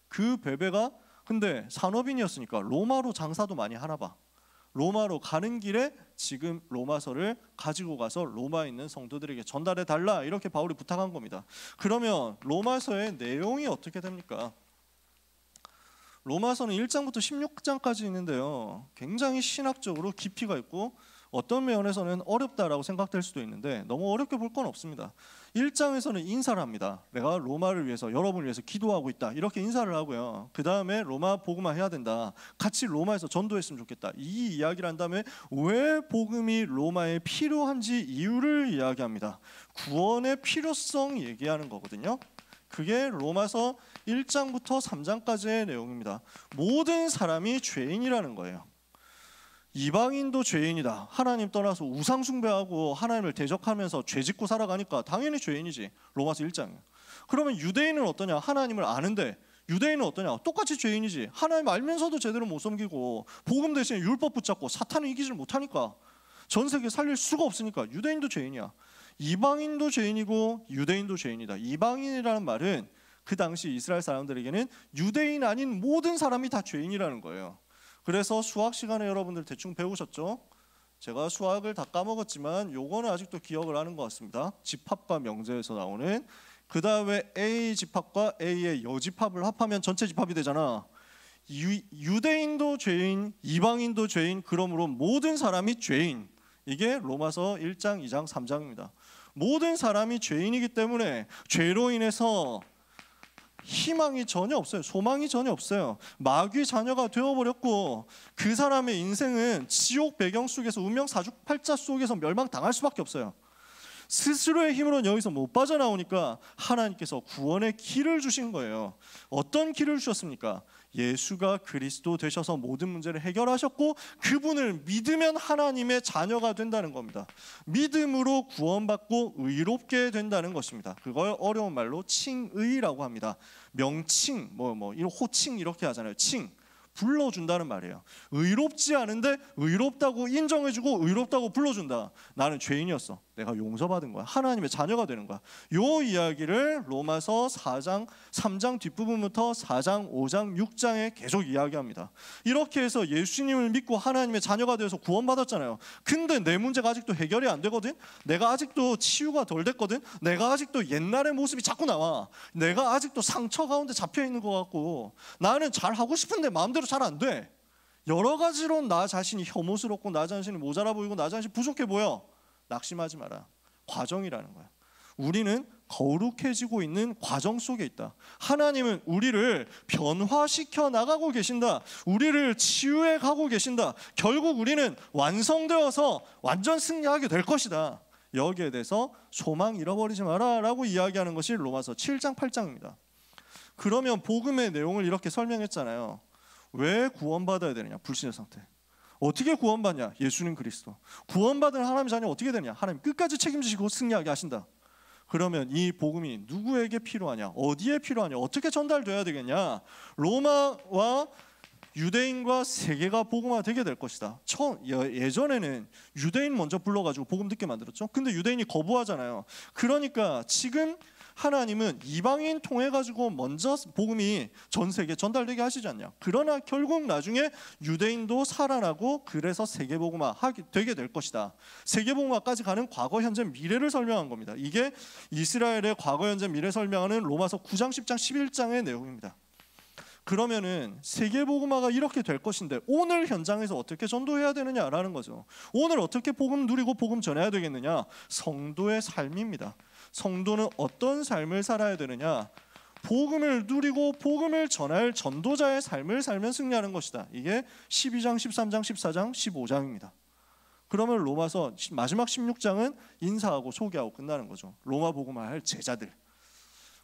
그 베베가 근데 산업인이었으니까 로마로 장사도 많이 하나 봐. 로마로 가는 길에 지금 로마서를 가지고 가서 로마에 있는 성도들에게 전달해 달라 이렇게 바울이 부탁한 겁니다. 그러면 로마서의 내용이 어떻게 됩니까? 로마서는 1장부터 16장까지 있는데요. 굉장히 신학적으로 깊이가 있고 어떤 면에서는 어렵다라고 생각될 수도 있는데 너무 어렵게 볼 건 없습니다. 1장에서는 인사를 합니다. 내가 로마를 위해서, 여러분을 위해서 기도하고 있다, 이렇게 인사를 하고요. 그 다음에 로마 복음화 해야 된다, 같이 로마에서 전도했으면 좋겠다, 이 이야기를 한 다음에 왜 복음이 로마에 필요한지 이유를 이야기합니다. 구원의 필요성 얘기하는 거거든요. 그게 로마서 1장부터 3장까지의 내용입니다. 모든 사람이 죄인이라는 거예요. 이방인도 죄인이다. 하나님 떠나서 우상 숭배하고 하나님을 대적하면서 죄 짓고 살아가니까 당연히 죄인이지. 로마서 1장이에요. 그러면 유대인은 어떠냐? 하나님을 아는데 유대인은 어떠냐? 똑같이 죄인이지. 하나님 알면서도 제대로 못 섬기고 복음 대신에 율법 붙잡고 사탄을 이기질 못하니까 전 세계 살릴 수가 없으니까 유대인도 죄인이야. 이방인도 죄인이고 유대인도 죄인이다. 이방인이라는 말은 그 당시 이스라엘 사람들에게는 유대인 아닌 모든 사람이 다 죄인이라는 거예요. 그래서 수학 시간에 여러분들 대충 배우셨죠? 제가 수학을 다 까먹었지만 요거는 아직도 기억을 하는 것 같습니다. 집합과 명제에서 나오는, 그 다음에 A 집합과 A의 여집합을 합하면 전체 집합이 되잖아. 유대인도 죄인, 이방인도 죄인, 그러므로 모든 사람이 죄인. 이게 로마서 1장, 2장, 3장입니다. 모든 사람이 죄인이기 때문에 죄로 인해서 희망이 전혀 없어요. 소망이 전혀 없어요. 마귀 자녀가 되어버렸고 그 사람의 인생은 지옥 배경 속에서 운명 사주팔자 속에서 멸망당할 수밖에 없어요. 스스로의 힘으로는 여기서 못 빠져나오니까 하나님께서 구원의 길을 주신 거예요. 어떤 길을 주셨습니까? 예수가 그리스도 되셔서 모든 문제를 해결하셨고 그분을 믿으면 하나님의 자녀가 된다는 겁니다. 믿음으로 구원받고 의롭게 된다는 것입니다. 그걸 어려운 말로 칭의라고 합니다. 명칭, 이런 호칭 이렇게 하잖아요. 칭, 불러준다는 말이에요. 의롭지 않은데 의롭다고 인정해주고 의롭다고 불러준다. 나는 죄인이었어. 내가 용서받은 거야. 하나님의 자녀가 되는 거야. 요 이야기를 로마서 4장, 3장 뒷부분부터 4장, 5장, 6장에 계속 이야기합니다. 이렇게 해서 예수님을 믿고 하나님의 자녀가 되어서 구원받았잖아요. 근데 내 문제가 아직도 해결이 안 되거든. 내가 아직도 치유가 덜 됐거든. 내가 아직도 옛날의 모습이 자꾸 나와. 내가 아직도 상처 가운데 잡혀 있는 것 같고 나는 잘하고 싶은데 마음대로 잘 안 돼. 여러 가지로 나 자신이 혐오스럽고 나 자신이 모자라 보이고 나 자신이 부족해 보여. 낙심하지 마라. 과정이라는 거야. 우리는 거룩해지고 있는 과정 속에 있다. 하나님은 우리를 변화시켜 나가고 계신다. 우리를 치유해 가고 계신다. 결국 우리는 완성되어서 완전 승리하게 될 것이다. 여기에 대해서 소망 잃어버리지 마라 라고 이야기하는 것이 로마서 7장 8장입니다. 그러면 복음의 내용을 이렇게 설명했잖아요. 왜 구원받아야 되느냐? 불신의 상태. 어떻게 구원받냐? 예수는 그리스도. 구원받은 하나님의 자녀 어떻게 되냐? 하나님 끝까지 책임지시고 승리하게 하신다. 그러면 이 복음이 누구에게 필요하냐? 어디에 필요하냐? 어떻게 전달돼야 되겠냐? 로마와 유대인과 세계가 복음화 되게 될 것이다. 예전에는 유대인 먼저 불러가지고 복음 듣게 만들었죠. 근데 유대인이 거부하잖아요. 그러니까 지금 하나님은 이방인 통해 가지고 먼저 복음이 전 세계에 전달되게 하시지 않냐. 그러나 결국 나중에 유대인도 살아나고 그래서 세계복음화 되게 될 것이다. 세계복음화까지 가는 과거, 현재, 미래를 설명한 겁니다. 이게 이스라엘의 과거, 현재, 미래 설명하는 로마서 9장, 10장, 11장의 내용입니다. 그러면은 세계복음화가 이렇게 될 것인데 오늘 현장에서 어떻게 전도해야 되느냐라는 거죠. 오늘 어떻게 복음 누리고 복음 전해야 되겠느냐? 성도의 삶입니다. 성도는 어떤 삶을 살아야 되느냐? 복음을 누리고 복음을 전할 전도자의 삶을 살면 승리하는 것이다. 이게 12장, 13장, 14장, 15장입니다. 그러면 로마서 마지막 16장은 인사하고 소개하고 끝나는 거죠. 로마 복음화 할 제자들.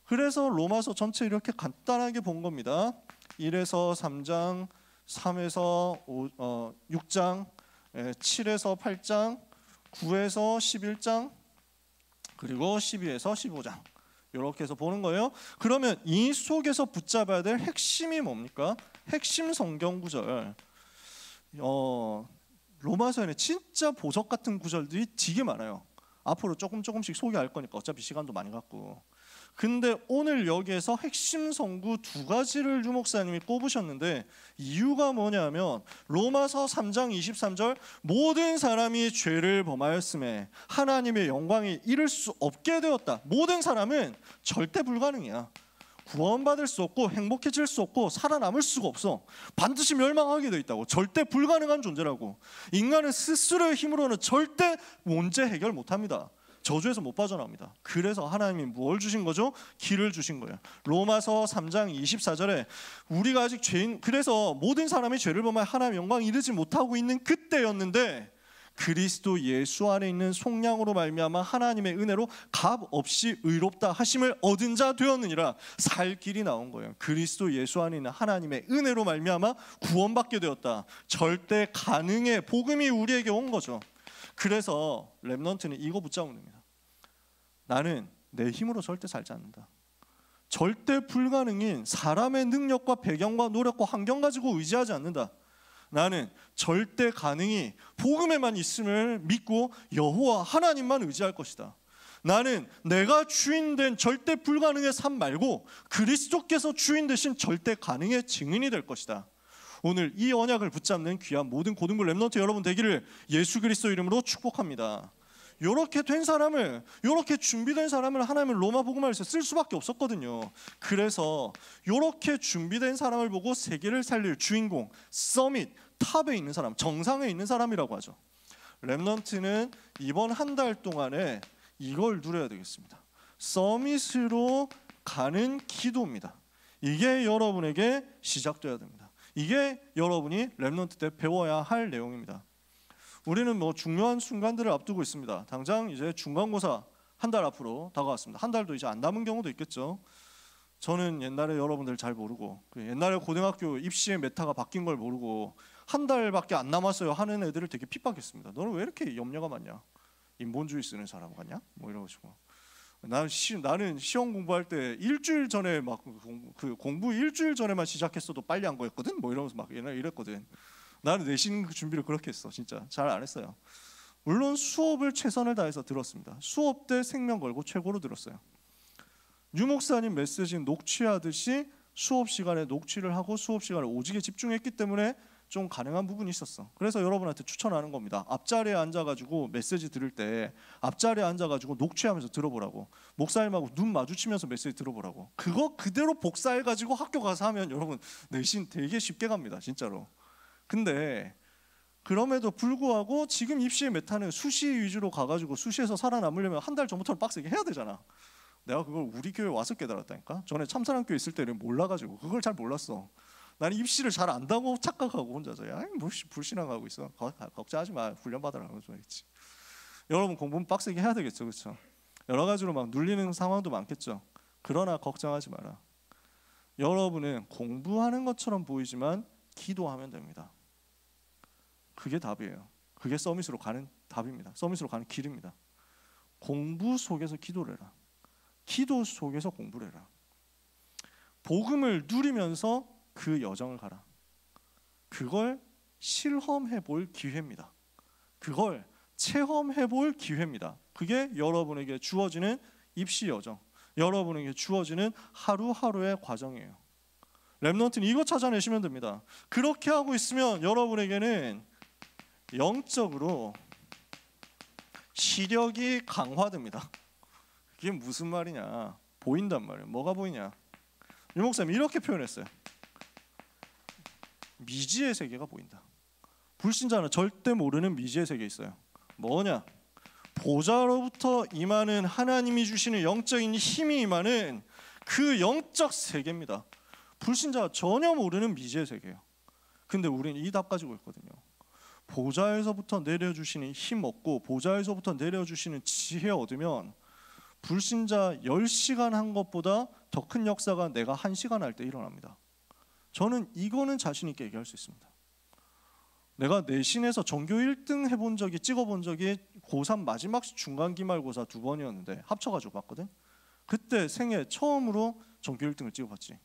그래서 로마서 전체 이렇게 간단하게 본 겁니다. 1에서 3장, 3에서 6장, 7에서 8장, 9에서 11장, 그리고 12에서 15장 이렇게 해서 보는 거예요. 그러면 이 속에서 붙잡아야 될 핵심이 뭡니까? 핵심 성경 구절. 로마서에는 진짜 보석 같은 구절들이 되게 많아요. 앞으로 조금씩 소개할 거니까 어차피 시간도 많이 갖고. 근데 오늘 여기에서 핵심 성구 두 가지를 유 목사님이 꼽으셨는데 이유가 뭐냐면 로마서 3장 23절 모든 사람이 죄를 범하였음에 하나님의 영광이 이를 수 없게 되었다. 모든 사람은 절대 불가능이야. 구원받을 수 없고 행복해질 수 없고 살아남을 수가 없어. 반드시 멸망하게 돼 있다고. 절대 불가능한 존재라고. 인간은 스스로의 힘으로는 절대 문제 해결 못합니다. 저주에서 못 빠져나옵니다. 그래서 하나님이 뭘 주신 거죠? 길을 주신 거예요. 로마서 3장 24절에 우리가 아직 죄인, 그래서 모든 사람이 죄를 범하여 하나님의 영광 이르지 못하고 있는 그때였는데 그리스도 예수 안에 있는 속량으로 말미암아 하나님의 은혜로 값 없이 의롭다 하심을 얻은 자 되었느니라. 살 길이 나온 거예요. 그리스도 예수 안에 있는 하나님의 은혜로 말미암아 구원받게 되었다. 절대 가능해. 복음이 우리에게 온 거죠. 그래서 렘넌트는 이거 붙잡으면 됩니다. 나는 내 힘으로 절대 살지 않는다. 절대 불가능인 사람의 능력과 배경과 노력과 환경 가지고 의지하지 않는다. 나는 절대 가능이 복음에만 있음을 믿고 여호와 하나님만 의지할 것이다. 나는 내가 주인된 절대 불가능의 삶 말고 그리스도께서 주인 되신 절대 가능의 증인이 될 것이다. 오늘 이 언약을 붙잡는 귀한 모든 고등부 렘넌트 여러분 되기를 예수 그리스도 이름으로 축복합니다. 이렇게 된 사람을, 이렇게 준비된 사람을 하나님은 로마 복음화에서 쓸 수밖에 없었거든요. 그래서 이렇게 준비된 사람을 보고 세계를 살릴 주인공, 서밋, 탑에 있는 사람, 정상에 있는 사람이라고 하죠. 렘넌트는 이번 한 달 동안에 이걸 누려야 되겠습니다. 서밋으로 가는 기도입니다. 이게 여러분에게 시작돼야 됩니다. 이게 여러분이 렘넌트 때 배워야 할 내용입니다. 우리는 중요한 순간들을 앞두고 있습니다. 당장 이제 중간고사 한 달 앞으로 다가왔습니다. 한 달도 이제 안 남은 경우도 있겠죠. 저는 옛날에 여러분들 잘 모르고 옛날에 고등학교 입시의 메타가 바뀐 걸 모르고 한 달밖에 안 남았어요 하는 애들을 되게 핍박했습니다. 너는 왜 이렇게 염려가 많냐? 인본주의 쓰는 사람 같냐? 이러가지고 나는 시험 공부할 때 일주일 전에 공부 일주일 전에만 시작했어도 빨리 한 거였거든. 이러면서 막 이랬거든. 나는 내신 준비를 그렇게 했어. 진짜 잘 안 했어요. 물론 수업을 최선을 다해서 들었습니다. 수업 때 생명 걸고 최고로 들었어요. 유 목사님 메시지 녹취하듯이 수업 시간에 녹취를 하고 수업 시간에 오직에 집중했기 때문에 좀 가능한 부분이 있었어. 그래서 여러분한테 추천하는 겁니다. 앞자리에 앉아가지고 메시지 들을 때 앞자리에 앉아가지고 녹취하면서 들어보라고. 목사님하고 눈 마주치면서 메시지 들어보라고. 그거 그대로 복사해가지고 학교 가서 하면 여러분 내신 되게 쉽게 갑니다. 진짜로. 근데 그럼에도 불구하고 지금 입시의 메타는 수시 위주로 가가지고 수시에서 살아남으려면 한 달 전부터 빡세게 해야 되잖아. 내가 그걸 우리 교회 와서 깨달았다니까. 전에 참사랑교회 있을 때는 몰라가지고 그걸 잘 몰랐어. 나는 입시를 잘 안다고 착각하고 혼자서 야 불신앙하고 있어. 걱정하지 마. 훈련 받으라고 했지. 여러분 공부는 빡세게 해야 되겠죠, 그렇죠? 여러 가지로 막 눌리는 상황도 많겠죠. 그러나 걱정하지 마라. 여러분은 공부하는 것처럼 보이지만 기도하면 됩니다. 그게 답이에요. 그게 서밋으로 가는 답입니다. 서밋으로 가는 길입니다. 공부 속에서 기도를 해라. 기도 속에서 공부를 해라. 복음을 누리면서 그 여정을 가라. 그걸 실험해 볼 기회입니다. 그걸 체험해 볼 기회입니다. 그게 여러분에게 주어지는 입시 여정, 여러분에게 주어지는 하루하루의 과정이에요. 렘넌트는 이거 찾아내시면 됩니다. 그렇게 하고 있으면 여러분에게는 영적으로 시력이 강화됩니다. 그게 무슨 말이냐? 보인단 말이에요. 뭐가 보이냐? 유 목사님 이렇게 표현했어요. 미지의 세계가 보인다. 불신자는 절대 모르는 미지의 세계에 있어요. 뭐냐? 보좌로부터 임하는 하나님이 주시는 영적인 힘이 임하는 그 영적 세계입니다. 불신자가 전혀 모르는 미지의 세계예요. 근데 우리는 이 답 가지고 있거든요. 보좌에서부터 내려주시는 힘 얻고 보좌에서부터 내려주시는 지혜 얻으면 불신자 10시간 한 것보다 더 큰 역사가 내가 1시간 할 때 일어납니다. 저는 이거는 자신 있게 얘기할 수 있습니다. 내가 내신에서 전교 1등 해본 적이 찍어본 적이 고3 마지막 중간 기말고사 2번이었는데 합쳐가지고 봤거든. 그때 생애 처음으로 전교 1등을 찍어봤지.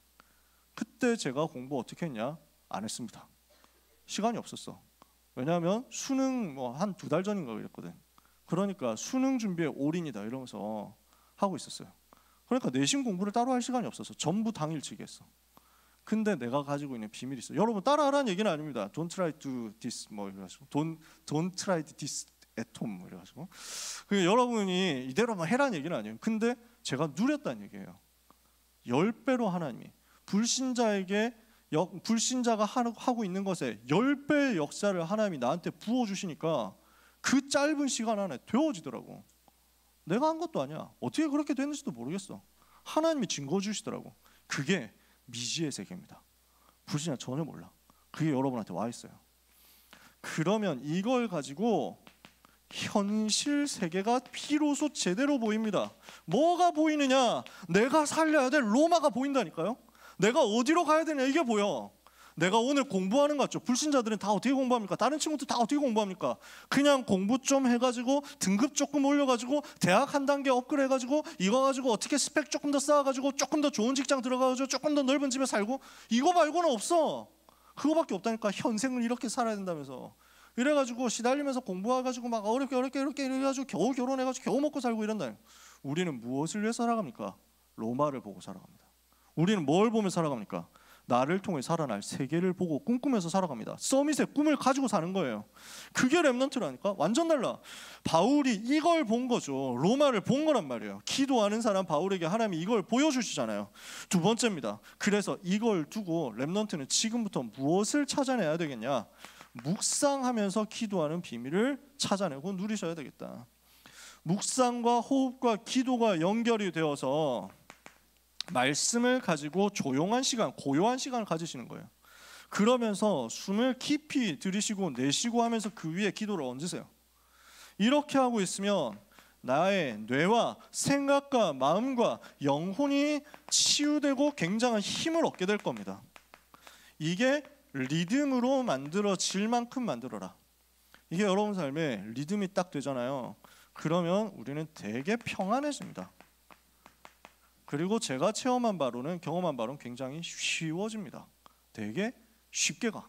그때 제가 공부 어떻게 했냐? 안 했습니다. 시간이 없었어. 왜냐하면 수능 한 2달 전인가 그랬거든. 그러니까 수능 준비에 올인이다 이러면서 하고 있었어요. 그러니까 내신 공부를 따로 할 시간이 없어서 전부 당일치기 했어. 근데 내가 가지고 있는 비밀이 있어. 여러분 따라하라는 얘기는 아닙니다. Don't try to this 이래가지고 Don't try this at home 이래가지고 여러분이 이대로만 해라는 얘기는 아니에요. 근데 제가 누렸다는 얘기예요. 10배로 하나님이 불신자에게 불신자가 하고 있는 것에 10배의 역사를 하나님이 나한테 부어주시니까 그 짧은 시간 안에 되어지더라고. 내가 한 것도 아니야. 어떻게 그렇게 됐는지도 모르겠어. 하나님이 증거 주시더라고. 그게 미지의 세계입니다. 불신자 전혀 몰라. 그게 여러분한테 와 있어요. 그러면 이걸 가지고 현실 세계가 비로소 제대로 보입니다. 뭐가 보이느냐? 내가 살려야 될 로마가 보인다니까요. 내가 어디로 가야 되냐 이게 보여. 내가 오늘 공부하는 것 같죠? 불신자들은 다 어떻게 공부합니까? 다른 친구들 다 어떻게 공부합니까? 그냥 공부 좀 해가지고 등급 조금 올려가지고 대학 한 단계 업그레이드 해가지고 이거 가지고 어떻게 스펙 조금 더 쌓아가지고 조금 더 좋은 직장 들어가가지고 조금 더 넓은 집에 살고 이거 말고는 없어. 그거밖에 없다니까. 현생을 이렇게 살아야 된다면서. 이래가지고 시달리면서 공부해가지고 막 어렵게 이래가지고 겨우 결혼해가지고 겨우 먹고 살고 이런다. 우리는 무엇을 위해 살아갑니까? 로마를 보고 살아갑니다. 우리는 뭘 보며 살아갑니까? 나를 통해 살아날 세계를 보고 꿈꾸면서 살아갑니다. 서밋의 꿈을 가지고 사는 거예요. 그게 렘넌트라니까. 완전 달라. 바울이 이걸 본 거죠. 로마를 본 거란 말이에요. 기도하는 사람 바울에게 하나님이 이걸 보여주시잖아요. 두 번째입니다. 그래서 이걸 두고 렘넌트는 지금부터 무엇을 찾아내야 되겠냐? 묵상하면서 기도하는 비밀을 찾아내고 누리셔야 되겠다. 묵상과 호흡과 기도가 연결이 되어서 말씀을 가지고 조용한 시간, 고요한 시간을 가지시는 거예요. 그러면서 숨을 깊이 들이쉬고 내쉬고 하면서 그 위에 기도를 얹으세요. 이렇게 하고 있으면 나의 뇌와 생각과 마음과 영혼이 치유되고 굉장한 힘을 얻게 될 겁니다. 이게 리듬으로 만들어질 만큼 만들어라. 이게 여러분 삶에 리듬이 딱 되잖아요. 그러면 우리는 되게 평안해집니다. 그리고 제가 경험한 바로는 굉장히 쉬워집니다. 되게 쉽게 가.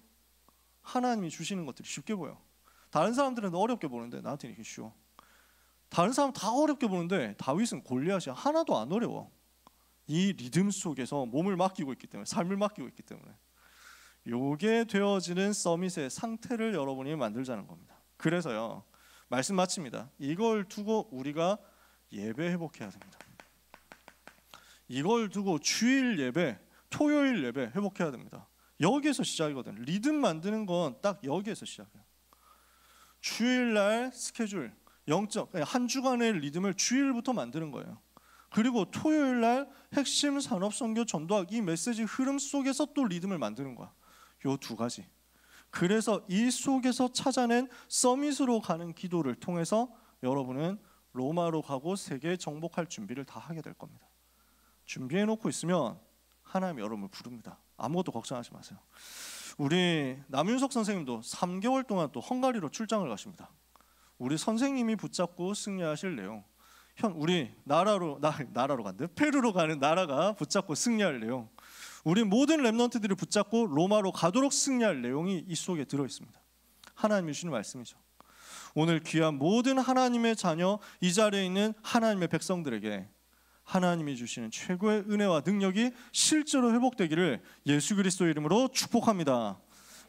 하나님이 주시는 것들이 쉽게 보여. 다른 사람들은 어렵게 보는데 나한테는 이게 쉬워. 다른 사람 다 어렵게 보는데 다윗은 골리앗이 하나도 안 어려워. 이 리듬 속에서 몸을 맡기고 있기 때문에, 삶을 맡기고 있기 때문에. 요게 되어지는 서밋의 상태를 여러분이 만들자는 겁니다. 그래서요, 말씀 마칩니다. 이걸 두고 우리가 예배 회복해야 됩니다. 이걸 두고 주일 예배, 토요일 예배 회복해야 됩니다. 여기에서 시작이거든. 리듬 만드는 건 딱 여기에서 시작이에요. 주일날 스케줄, 한 주간의 리듬을 주일부터 만드는 거예요. 그리고 토요일날 핵심 산업 선교 전도학 이 메시지 흐름 속에서 또 리듬을 만드는 거야. 요 두 가지. 그래서 이 속에서 찾아낸 서밋으로 가는 기도를 통해서 여러분은 로마로 가고 세계 정복할 준비를 다 하게 될 겁니다. 준비해 놓고 있으면 하나님이 여러분을 부릅니다. 아무것도 걱정하지 마세요. 우리 남윤석 선생님도 3개월 동안 또 헝가리로 출장을 가십니다. 우리 선생님이 붙잡고 승리하실 내용, 우리 나라로 간대. 페루로 가는 나라가 붙잡고 승리할 내용, 우리 모든 렘넌트들이 붙잡고 로마로 가도록 승리할 내용이 이 속에 들어 있습니다. 하나님이 주시는 말씀이죠. 오늘 귀한 모든 하나님의 자녀, 이 자리에 있는 하나님의 백성들에게 하나님이 주시는 최고의 은혜와 능력이 실제로 회복되기를 예수 그리스도 이름으로 축복합니다.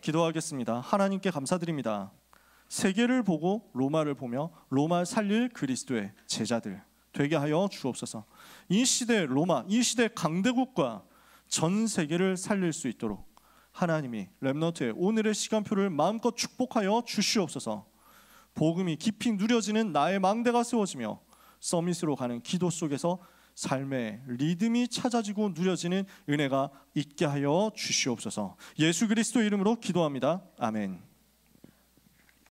기도하겠습니다. 하나님께 감사드립니다. 세계를 보고 로마를 보며 로마 살릴 그리스도의 제자들 되게 하여 주옵소서. 이 시대 로마, 이 시대 강대국과 전 세계를 살릴 수 있도록 하나님이 렘넌트의 오늘의 시간표를 마음껏 축복하여 주시옵소서. 복음이 깊이 누려지는 나의 망대가 세워지며 서밋으로 가는 기도 속에서 삶의 리듬이 찾아지고 누려지는 은혜가 있게 하여 주시옵소서. 예수 그리스도 이름으로 기도합니다. 아멘.